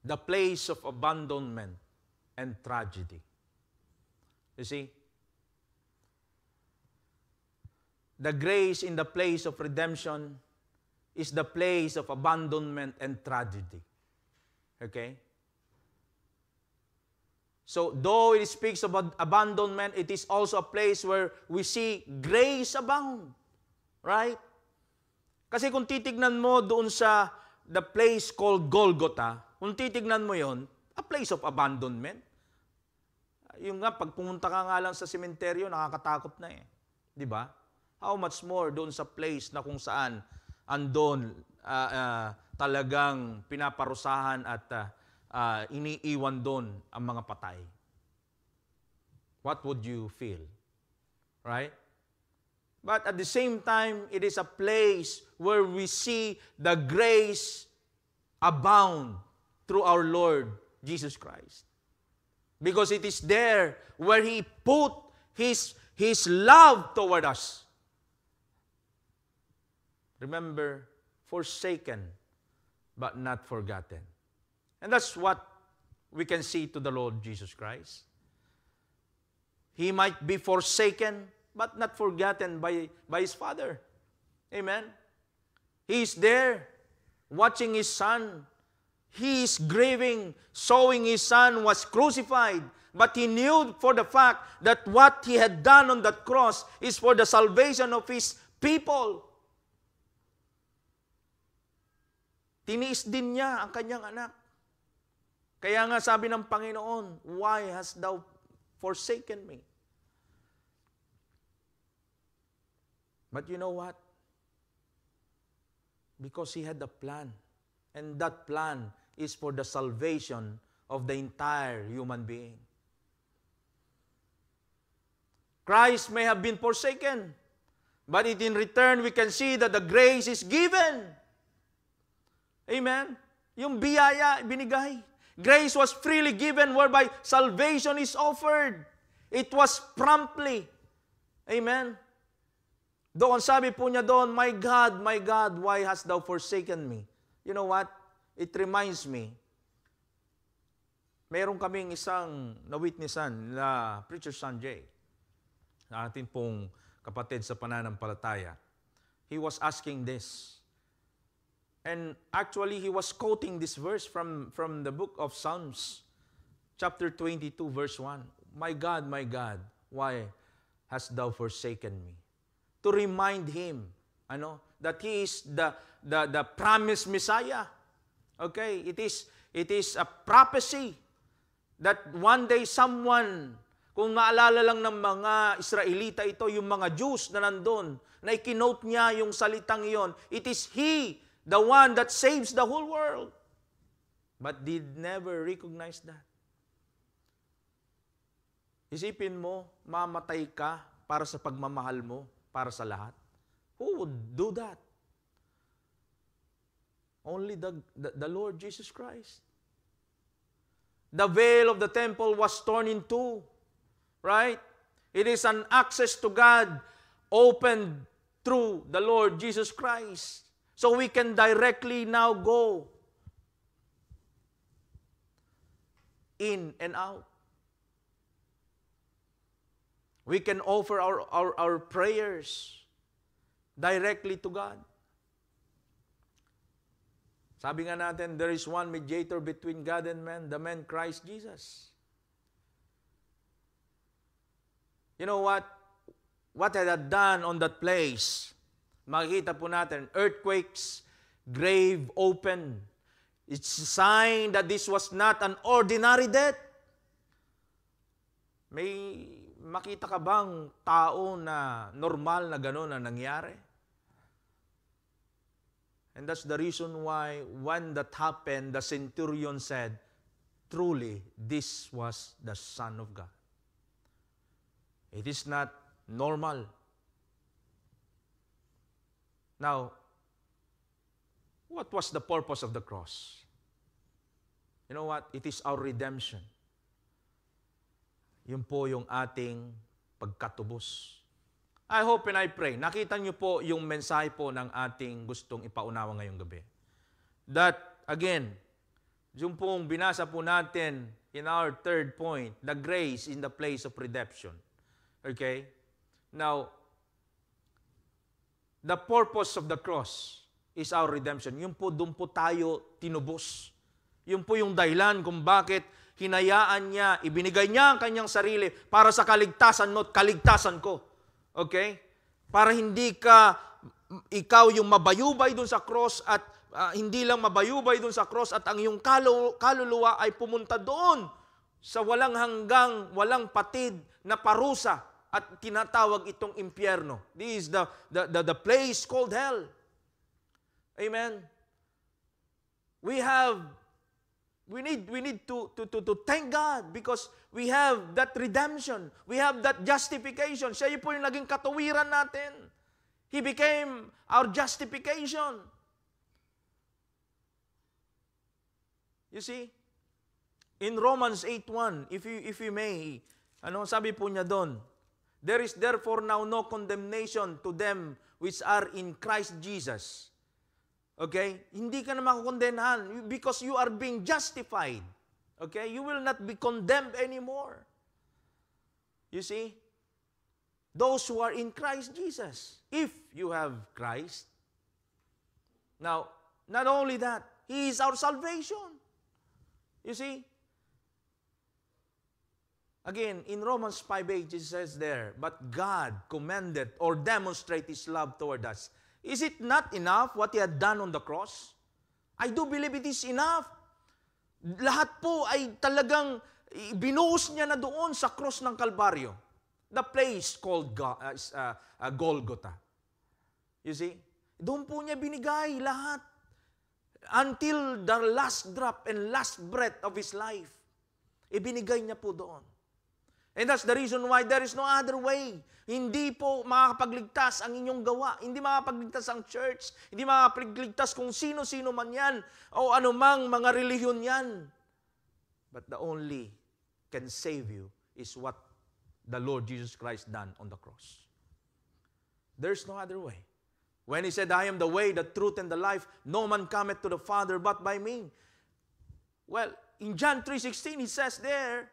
The place of abandonment and tragedy. You see? The grace in the place of redemption is the place of abandonment and tragedy. Okay? So, though it speaks about abandonment, it is also a place where we see grace abound. Right? Kasi kung titignan mo doon sa the place called Golgotha, kung titignan mo yon, a place of abandonment. Yung nga, pag pumunta ka nga lang sa sementeryo, nakakatakot na Di ba? How much more doon sa place na kung saan andon talagang pinaparusahan at iniiwan doon ang mga patay. What would you feel? Right? But at the same time, it is a place where we see the grace abound through our Lord Jesus Christ. Because it is there where He put His love toward us. Remember, forsaken, but not forgotten. And that's what we can see to the Lord Jesus Christ. He might be forsaken, but not forgotten by His Father. Amen? He is there, watching His Son. He is grieving, showing His Son was crucified. But He knew for the fact that what He had done on that cross is for the salvation of His people. Tiniis din niya ang kanyang anak. Kaya nga sabi ng Panginoon, why hast thou forsaken me? But you know what? Because He had a plan. And that plan is for the salvation of the entire human being. Christ may have been forsaken, but in return we can see that the grace is given. Amen? Yung biyaya, binigay. Grace was freely given whereby salvation is offered. It was promptly. Amen? Doon, sabi po niya doon, my God, why hast thou forsaken me? You know what? It reminds me, meron kaming isang na-witnessan na Preacher Sanjay, na atin pong kapatid sa pananampalataya. He was asking this. And actually, he was quoting this verse from the book of Psalms, chapter 22, verse 1. My God, why hast thou forsaken me? To remind him, that he is the promised Messiah. Okay, it is a prophecy that one day someone, kung maalala lang ng mga Israelita ito, yung mga Jews na nandun, na ikinote niya yung salitang iyon, it is He, the one that saves the whole world. But did never recognize that. Isipin mo, mamatay ka para sa pagmamahal mo, para sa lahat. Who would do that? Only the Lord Jesus Christ. The veil of the temple was torn in two. Right? It is an access to God opened through the Lord Jesus Christ. So we can directly now go in and out. We can offer our prayers directly to God. Sabi nga natin, there is one mediator between God and man, the man Christ Jesus. You know what? What had I done on that place? Makikita po natin, earthquakes, grave open. It's a sign that this was not an ordinary death. May makita ka bang tao na normal na gano'n na nangyari? And that's the reason why when that happened, the centurion said, truly, this was the Son of God. It is not normal. Now, what was the purpose of the cross? You know what? It is our redemption. Yun po yung ating pagkatubos. I hope and I pray, nakita niyo po yung mensahe po ng ating gustong ipaunawa ngayong gabi. That, again, yung pong binasa po natin in our third point, the grace in the place of redemption. Okay? Now, the purpose of the cross is our redemption. Yun po, doon po tayo tinubos. Yun po yung dahilan kung bakit hinayaan niya, ibinigay niya ang kanyang sarili para sa kaligtasan mo at kaligtasan ko. Okay? Para hindi ikaw yung mabayubay dun sa cross at hindi lang mabayubay dun sa cross at ang iyong kaluluwa ay pumunta doon sa walang hanggang, walang patid na parusa at tinatawag itong impyerno. This is the place called hell. Amen? We need to thank God because we have that redemption. We have that justification. Siya po yung naging katuwiran natin. He became our justification. You see? In Romans 8:1, if you may, sabi po niya doon, there is therefore now no condemnation to them which are in Christ Jesus. Okay? Hindi ka na makukondenhan because you are being justified. Okay? You will not be condemned anymore. You see? Those who are in Christ Jesus. If you have Christ. Now, not only that, He is our salvation. You see? Again, in Romans 5:8, it says there, but God commended or demonstrated His love toward us. Is it not enough what He had done on the cross? I do believe it is enough. Lahat po ay talagang binuhos niya na doon sa cross ng Kalbaryo. The place called Golgotha. You see? Doon po niya binigay lahat. Until the last drop and last breath of His life. Ibinigay niya po doon. And that's the reason why there is no other way. Hindi po makakapagligtas ang inyong gawa. Hindi makakapagligtas ang church. Hindi makakapagligtas kung sino-sino man yan o anumang mga relihiyon yan. But the only can save you is what the Lord Jesus Christ done on the cross. There's no other way. When He said, I am the way, the truth, and the life, no man cometh to the Father but by me. Well, in John 3:16, He says there,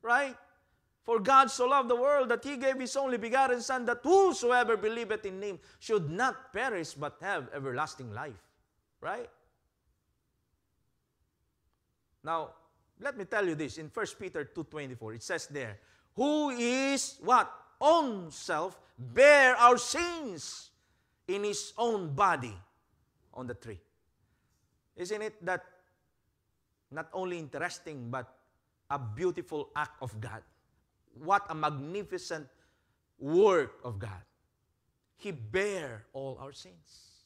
right? For God so loved the world that He gave His only begotten Son, that whosoever believeth in Him should not perish but have everlasting life. Right? Now, let me tell you this. In 1 Peter 2:24, it says there, who is what? Own self, bear our sins in His own body on the tree. Isn't it that not only interesting, but a beautiful act of God? What a magnificent work of God. He bare all our sins.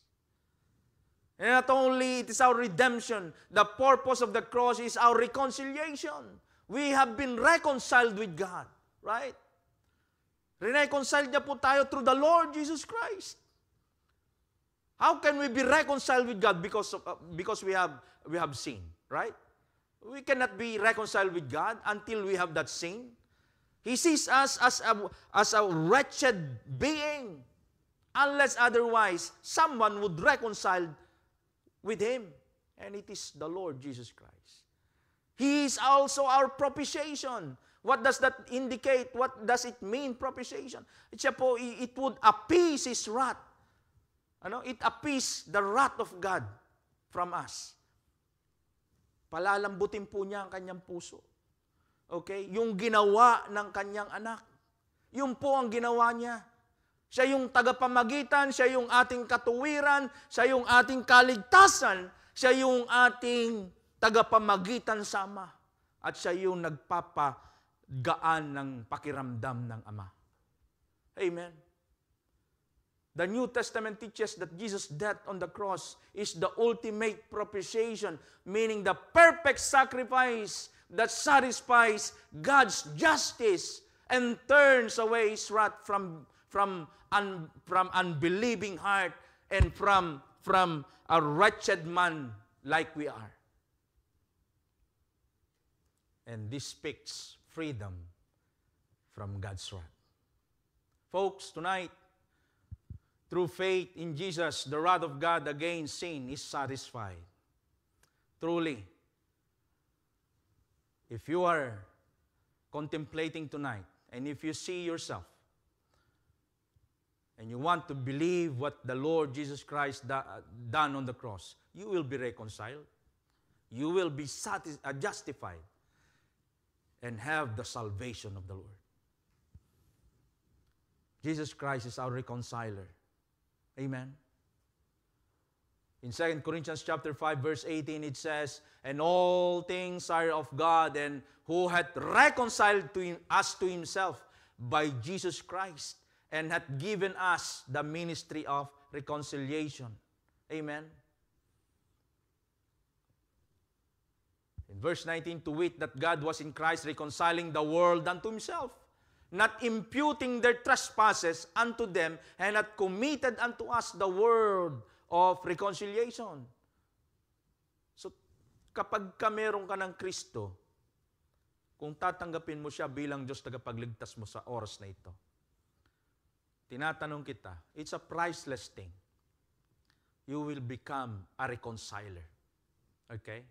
And not only it is our redemption, the purpose of the cross is our reconciliation. We have been reconciled with God. Right? Reconciled niya po tayo through the Lord Jesus Christ. How can we be reconciled with God? Because we have sin. Right? We cannot be reconciled with God until we have that sin. He sees us as a wretched being, unless otherwise someone would reconcile with Him. And it is the Lord Jesus Christ. He is also our propitiation. What does that indicate? What does it mean, propitiation? It would appease His wrath. It appease the wrath of God from us. Palalambutin po niya ang kanyang puso. Okay? Yung ginawa ng kanyang anak. Yun po ang ginawa niya. Siya yung tagapamagitan, siya yung ating katuwiran, siya yung ating kaligtasan, siya yung ating tagapamagitan sa Ama. At siya yung nagpapagaan ng pakiramdam ng Ama. Amen. The New Testament teaches that Jesus' death on the cross is the ultimate propitiation, meaning the perfect sacrifice that satisfies God's justice and turns away His wrath from unbelieving heart and from a wretched man like we are. And this speaks freedom from God's wrath. Folks, tonight, through faith in Jesus, the wrath of God against sin is satisfied. Truly, if you are contemplating tonight, and if you see yourself, and you want to believe what the Lord Jesus Christ done on the cross, you will be reconciled. You will be justified and have the salvation of the Lord. Jesus Christ is our reconciler. Amen. In 2 Corinthians chapter 5, verse 18, it says, and all things are of God, and who hath reconciled us to Himself by Jesus Christ, and hath given us the ministry of reconciliation. Amen. In verse 19, to wit, that God was in Christ reconciling the world unto Himself, not imputing their trespasses unto them, and hath committed unto us the word of reconciliation. So, kapag meron ka ng Kristo, kung tatanggapin mo siya bilang Diyos tagapagligtas mo sa oras na ito, tinatanong kita, it's a priceless thing. You will become a reconciler. Okay?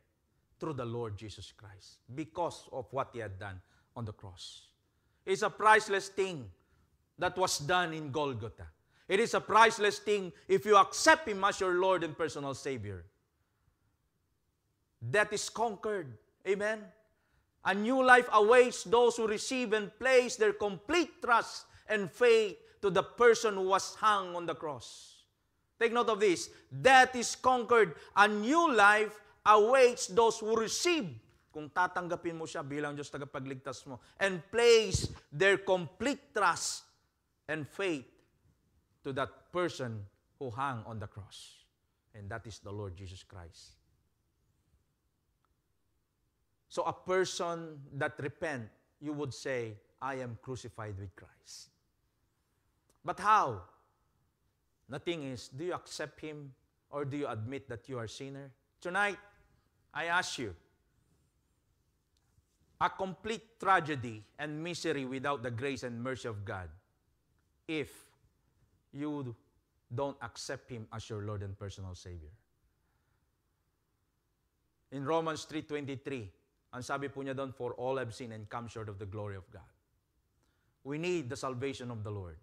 Through the Lord Jesus Christ. Because of what He had done on the cross. It's a priceless thing that was done in Golgotha. It is a priceless thing if you accept Him as your Lord and personal Savior. Death is conquered. Amen? A new life awaits those who receive and place their complete trust and faith to the person who was hung on the cross. Take note of this. Death is conquered. A new life awaits those who receive, kung tatanggapin mo siya bilang Diyos tagapagligtas mo, and place their complete trust and faith to that person who hung on the cross. And that is the Lord Jesus Christ. So a person that repent, you would say, I am crucified with Christ. But how? The thing is, do you accept Him or do you admit that you are a sinner? Tonight, I ask you, a complete tragedy and misery without the grace and mercy of God if you don't accept Him as your Lord and personal Savior. In Romans 3:23, ang sabi po niya doon, for all have sinned and come short of the glory of God. We need the salvation of the Lord.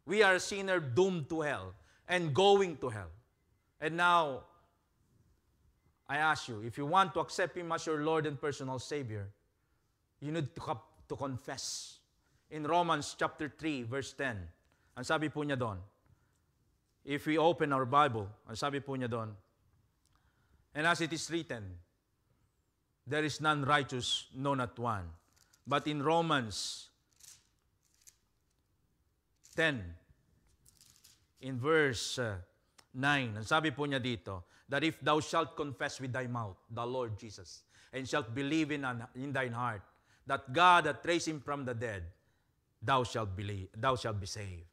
We are a sinner doomed to hell and going to hell. And now, I ask you, if you want to accept Him as your Lord and personal Savior, you need to confess. In Romans chapter 3, verse 10, ang sabi po niya doon, if we open our Bible, ang sabi po niya doon, and as it is written, there is none righteous, no not one. But in Romans 10, in verse 9, ang sabi po niya dito, that if thou shalt confess with thy mouth the Lord Jesus, and shalt believe in thine heart, that God hath raised Him from the dead, thou shalt be saved.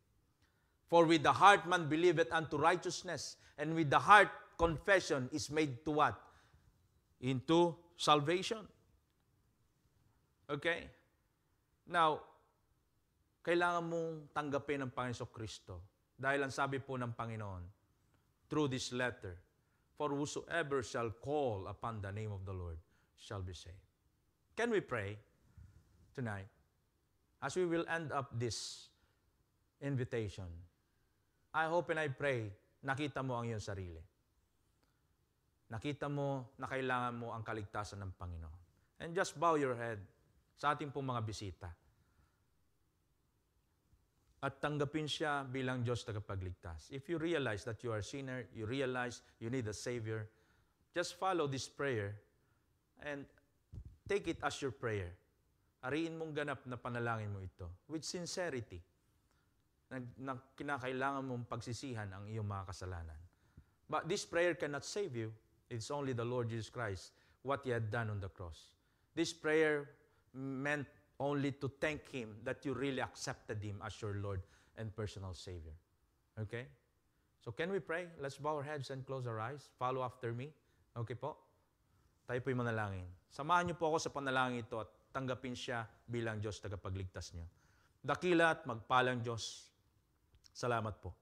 For with the heart man believeth unto righteousness, and with the heart confession is made to what? Into salvation. Okay? Now, kailangan mong tanggapin ng Panginoon Kristo. Dahil ang sabi po ng Panginoon, through this letter, for whosoever shall call upon the name of the Lord shall be saved. Can we pray tonight? As we will end up this invitation, I hope and I pray, nakita mo ang iyong sarili. Nakita mo na kailangan mo ang kaligtasan ng Panginoon. And just bow your head sa ating pong mga bisita. At tanggapin siya bilang Diyos tagapagligtas. If you realize that you are a sinner, you realize you need a Savior, just follow this prayer and take it as your prayer. Ariin mong ganap na panalangin mo ito with sincerity na kinakailangan mong pagsisihan ang iyong mga kasalanan. But this prayer cannot save you. It's only the Lord Jesus Christ, what He had done on the cross. This prayer meant only to thank Him that you really accepted Him as your Lord and personal Savior. Okay? So can we pray? Let's bow our heads and close our eyes. Follow after me. Okay po? Tayo po'y manalangin. Samahan niyo po ako sa panalangin ito at tanggapin siya bilang Diyos tagapagligtas niyo. Dakila at magpalang Diyos, salamat po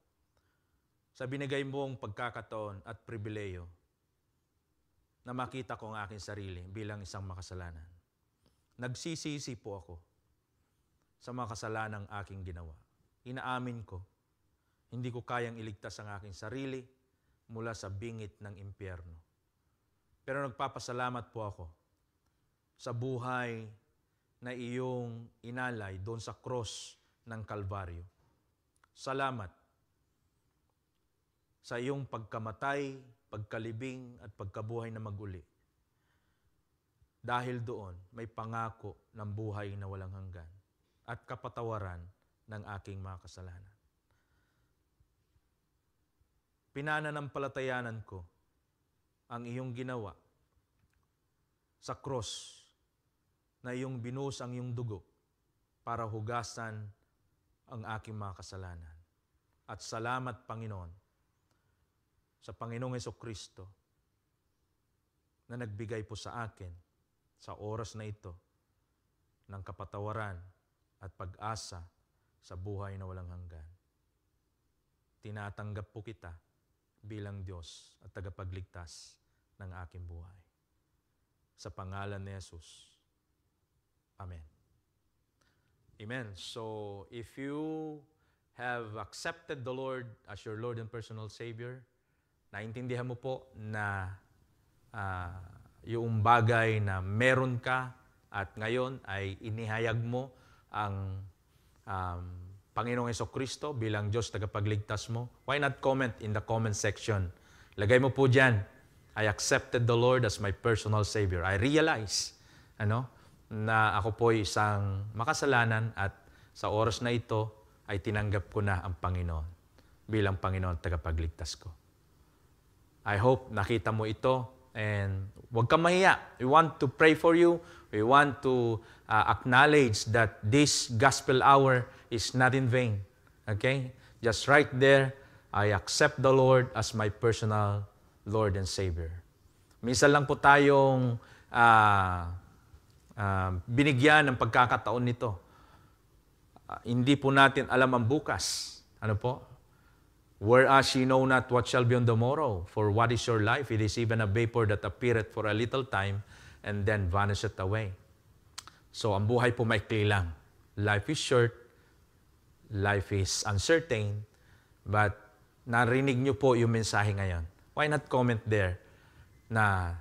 sa binigay mong pagkakataon at pribileyo na makita ko ang aking sarili bilang isang makasalanan. Nagsisisi po ako sa mga kasalanang aking ginawa. Inaamin ko, hindi ko kayang iligtas ang aking sarili mula sa bingit ng impyerno. Pero nagpapasalamat po ako sa buhay na iyong inalay doon sa cross ng Kalbaryo. Salamat sa iyong pagkamatay, pagkalibing at pagkabuhay na maguli. Dahil doon, may pangako ng buhay na walang hanggan at kapatawaran ng aking mga kasalanan. Pinananampalatayanan ko ang iyong ginawa sa cross na iyong binuhos ang iyong dugo para hugasan ang aking mga kasalanan. At salamat, Panginoon, sa Panginoong Hesukristo na nagbigay po sa akin sa oras na ito ng kapatawaran at pag-asa sa buhay na walang hanggan. Tinatanggap po kita bilang Diyos at tagapagligtas ng aking buhay. Sa pangalan ni Jesus. Amen. Amen. So, if you have accepted the Lord as your Lord and personal Savior, naintindihan mo po na yung bagay na meron ka at ngayon ay inihayag mo ang Panginoong Hesukristo bilang Diyos tagapagligtas mo, why not comment in the comment section? Lagay mo po dyan, I accepted the Lord as my personal Savior. I realize na ako po isang makasalanan at sa oras na ito ay tinanggap ko na ang Panginoon bilang Panginoon tagapagligtas ko. I hope nakita mo ito and huwag kang mahiya. We want to pray for you We want to acknowledge that this gospel hour is not in vain. Okay? Just right there, I accept the Lord as my personal Lord and Savior. Minsan lang po tayong binigyan ng pagkakataon nito. Hindi po natin alam ang bukas. Ano po? Whereas you know not what shall be on the morrow, for what is your life? It is even a vapor that appeareth for a little time and then vanisheth away. So, ang buhay po maikli lang. Life is short, life is uncertain, but narinig nyo po yung mensahe ngayon. Why not comment there na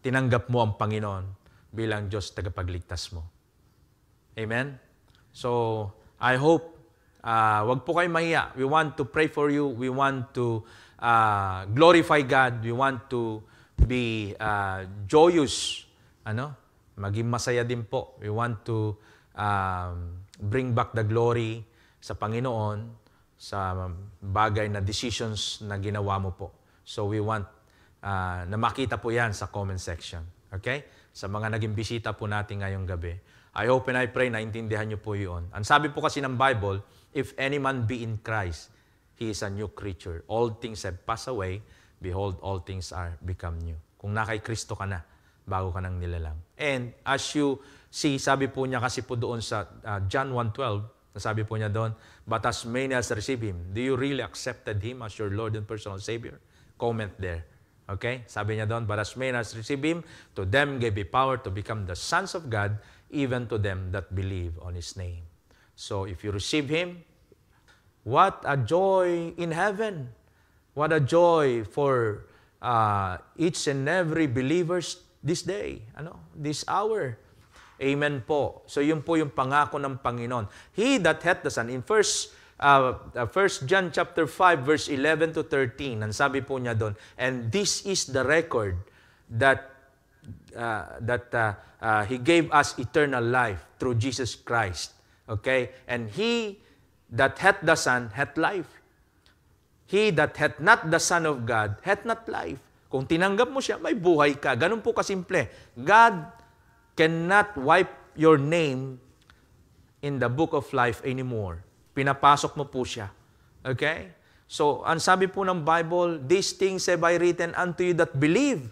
tinanggap mo ang Panginoon bilang Diyos tagapagligtas mo? Amen? So, I hope wag po kayo mahiya. We want to pray for you. We want to glorify God. We want to be joyous. Maging masaya din po. We want to bring back the glory sa Panginoon sa bagay na decisions na ginawa mo po. So we want na makita po yan sa comment section. Okay? Sa mga naging bisita po natin ngayong gabi. I hope and I pray na intindihan nyo po yun. Ang sabi po kasi ng Bible, if any man be in Christ, he is a new creature. All things have passed away. Behold, all things are become new. Kung na kay Kristo ka na, bago ka nang nilalang. And as you see, sabi po niya kasi po doon sa John 1:12, sabi po niya doon, but as many as receive Him, do you really accepted Him as your Lord and personal Savior? Comment there. Okay? Sabi niya doon, but as many as receive Him, to them gave He power to become the sons of God, even to them that believe on His name. So, if you receive Him, what a joy in heaven. What a joy for each and every believers this day, this hour. Amen po. So, yun po yung pangako ng Panginoon. He that hath the Son, in 1 John chapter 5, verse 11 to 13, ang sabi po niya doon, and this is the record that He gave us eternal life through Jesus Christ. Okay? And he that hath the Son hath life. He that hath not the Son of God hath not life. Kung tinanggap mo siya, may buhay ka. Ganun po kasimple. God cannot wipe your name in the book of life anymore. Pinapasok mo po siya. Okay? So, ang sabi po ng Bible, these things have I written unto you that believe.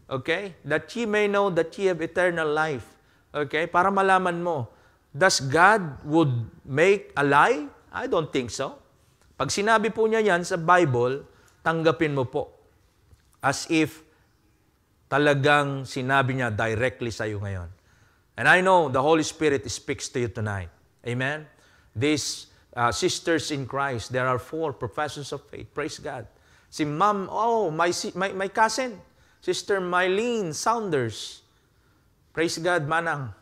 Okay? That ye may know that ye have eternal life. Okay? Para malaman mo, does God would make a lie? I don't think so. Pag sinabi po niya yan sa Bible, tanggapin mo po. As if talagang sinabi niya directly sa iyo ngayon. And I know the Holy Spirit speaks to you tonight. Amen? These sisters in Christ, there are 4 professors of faith. Praise God. Si Ma'am, my cousin, Sister Mylene Saunders. Praise God, Manang.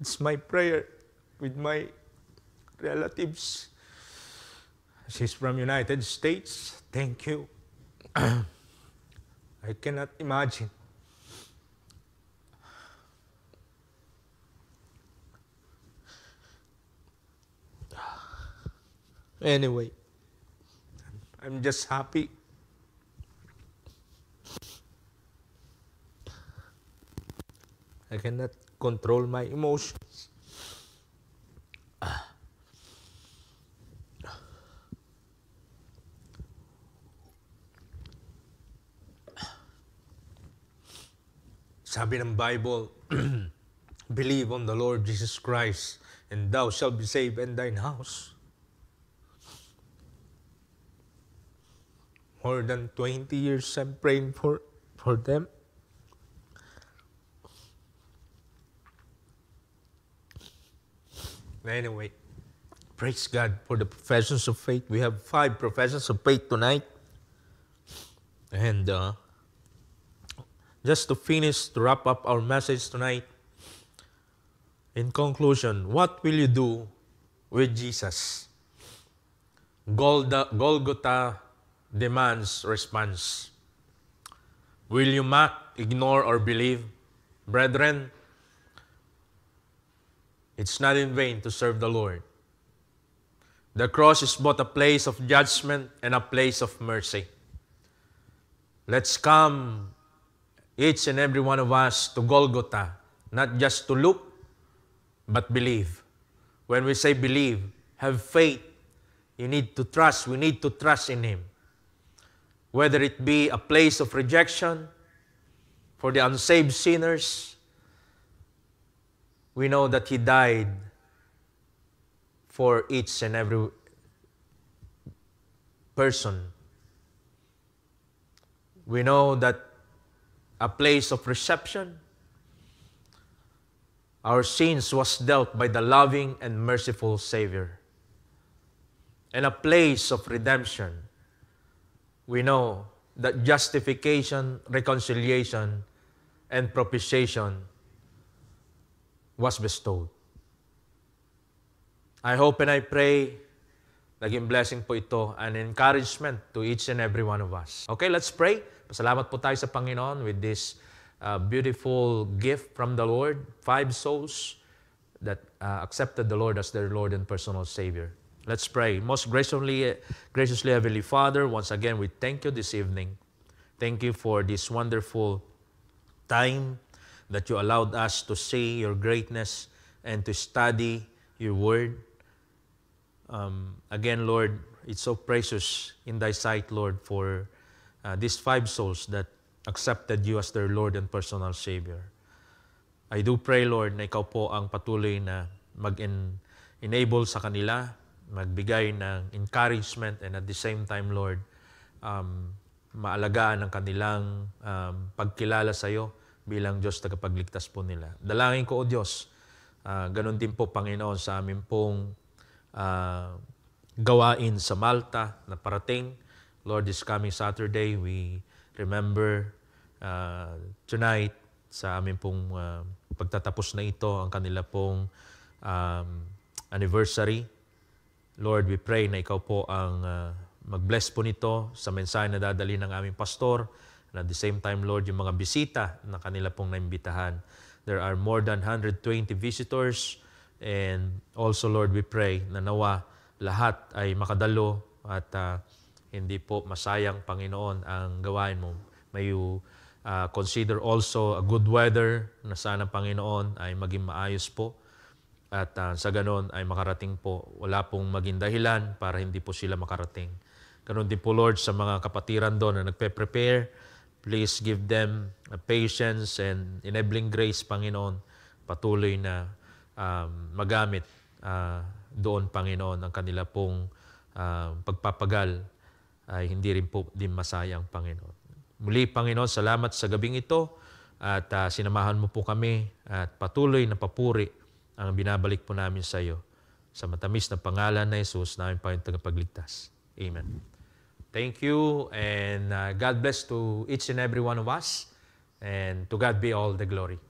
It's my prayer with my relatives. She's from United States. Thank you. I cannot imagine. Anyway, I'm just happy. I cannot control my emotions. Sabi ng Bible, believe on the Lord Jesus Christ, and thou shalt be saved in thine house. More than 20 years I'm praying for them. Anyway, praise God for the professions of faith. We have 5 professions of faith tonight. And just to finish, to wrap up our message tonight, in conclusion, what will you do with Jesus? Golgotha demands response. Will you mock, ignore, or believe? Brethren, it's not in vain to serve the Lord. The cross is both a place of judgment and a place of mercy. Let's come each and every one of us to Golgotha, not just to look, but believe. When we say believe, have faith. You need to trust. We need to trust in Him. Whether it be a place of rejection for the unsaved sinners, we know that He died for each and every person. We know that a place of reception, our sins was dealt by the loving and merciful Savior. And a place of redemption, we know that justification, reconciliation, and propitiation was bestowed. I hope and I pray naging blessing po ito, an encouragement to each and every one of us. Okay, let's pray. Pasalamat po tayo sa Panginoon with this beautiful gift from the Lord. 5 souls that accepted the Lord as their Lord and personal Savior. Let's pray. Most graciously, Heavenly Father, once again, we thank you this evening. Thank you for this wonderful time that you allowed us to see your greatness and to study your word. Again, Lord, it's so precious in thy sight, Lord, for these 5 souls that accepted you as their Lord and personal Savior. I do pray, Lord, na ikaw po ang patuloy na mag-enable sa kanila, magbigay ng encouragement, and at the same time, Lord, maalagaan ang kanilang pagkilala sa iyo bilang Diyos tagapagligtas po nila. Dalangin ko, O Diyos, ganun din po, Panginoon, sa amin pong gawain sa Malta na parating. Lord, this coming Saturday, we remember tonight sa amin pong pagtatapos na ito, ang kanila pong anniversary. Lord, we pray na ikaw po ang mag-bless po nito sa mensahe na dadali ng aming pastor. And at the same time, Lord, yung mga bisita na kanila pong naimbitahan. There are more than 120 visitors. And also, Lord, we pray na nawa lahat ay makadalo at hindi po masayang, Panginoon, ang gawain mo. May you consider also a good weather na sana, Panginoon, ay maging maayos po. At sa ganon ay makarating po. Wala pong maging dahilan para hindi po sila makarating. Ganon din po, Lord, sa mga kapatiran doon na nagpe-prepare. Please give them patience and enabling grace, Panginoon. Patuloy na magamit doon, Panginoon, ang kanila pong pagpapagal ay hindi rin po din masayang, Panginoon. Muli, Panginoon, salamat sa gabing ito at sinamahan mo po kami at patuloy na papuri ang binabalik po namin sa iyo. Sa matamis na pangalan na Jesus, namin Panginoon tagapagligtas. Amen. Thank you and God bless to each and every one of us and to God be all the glory.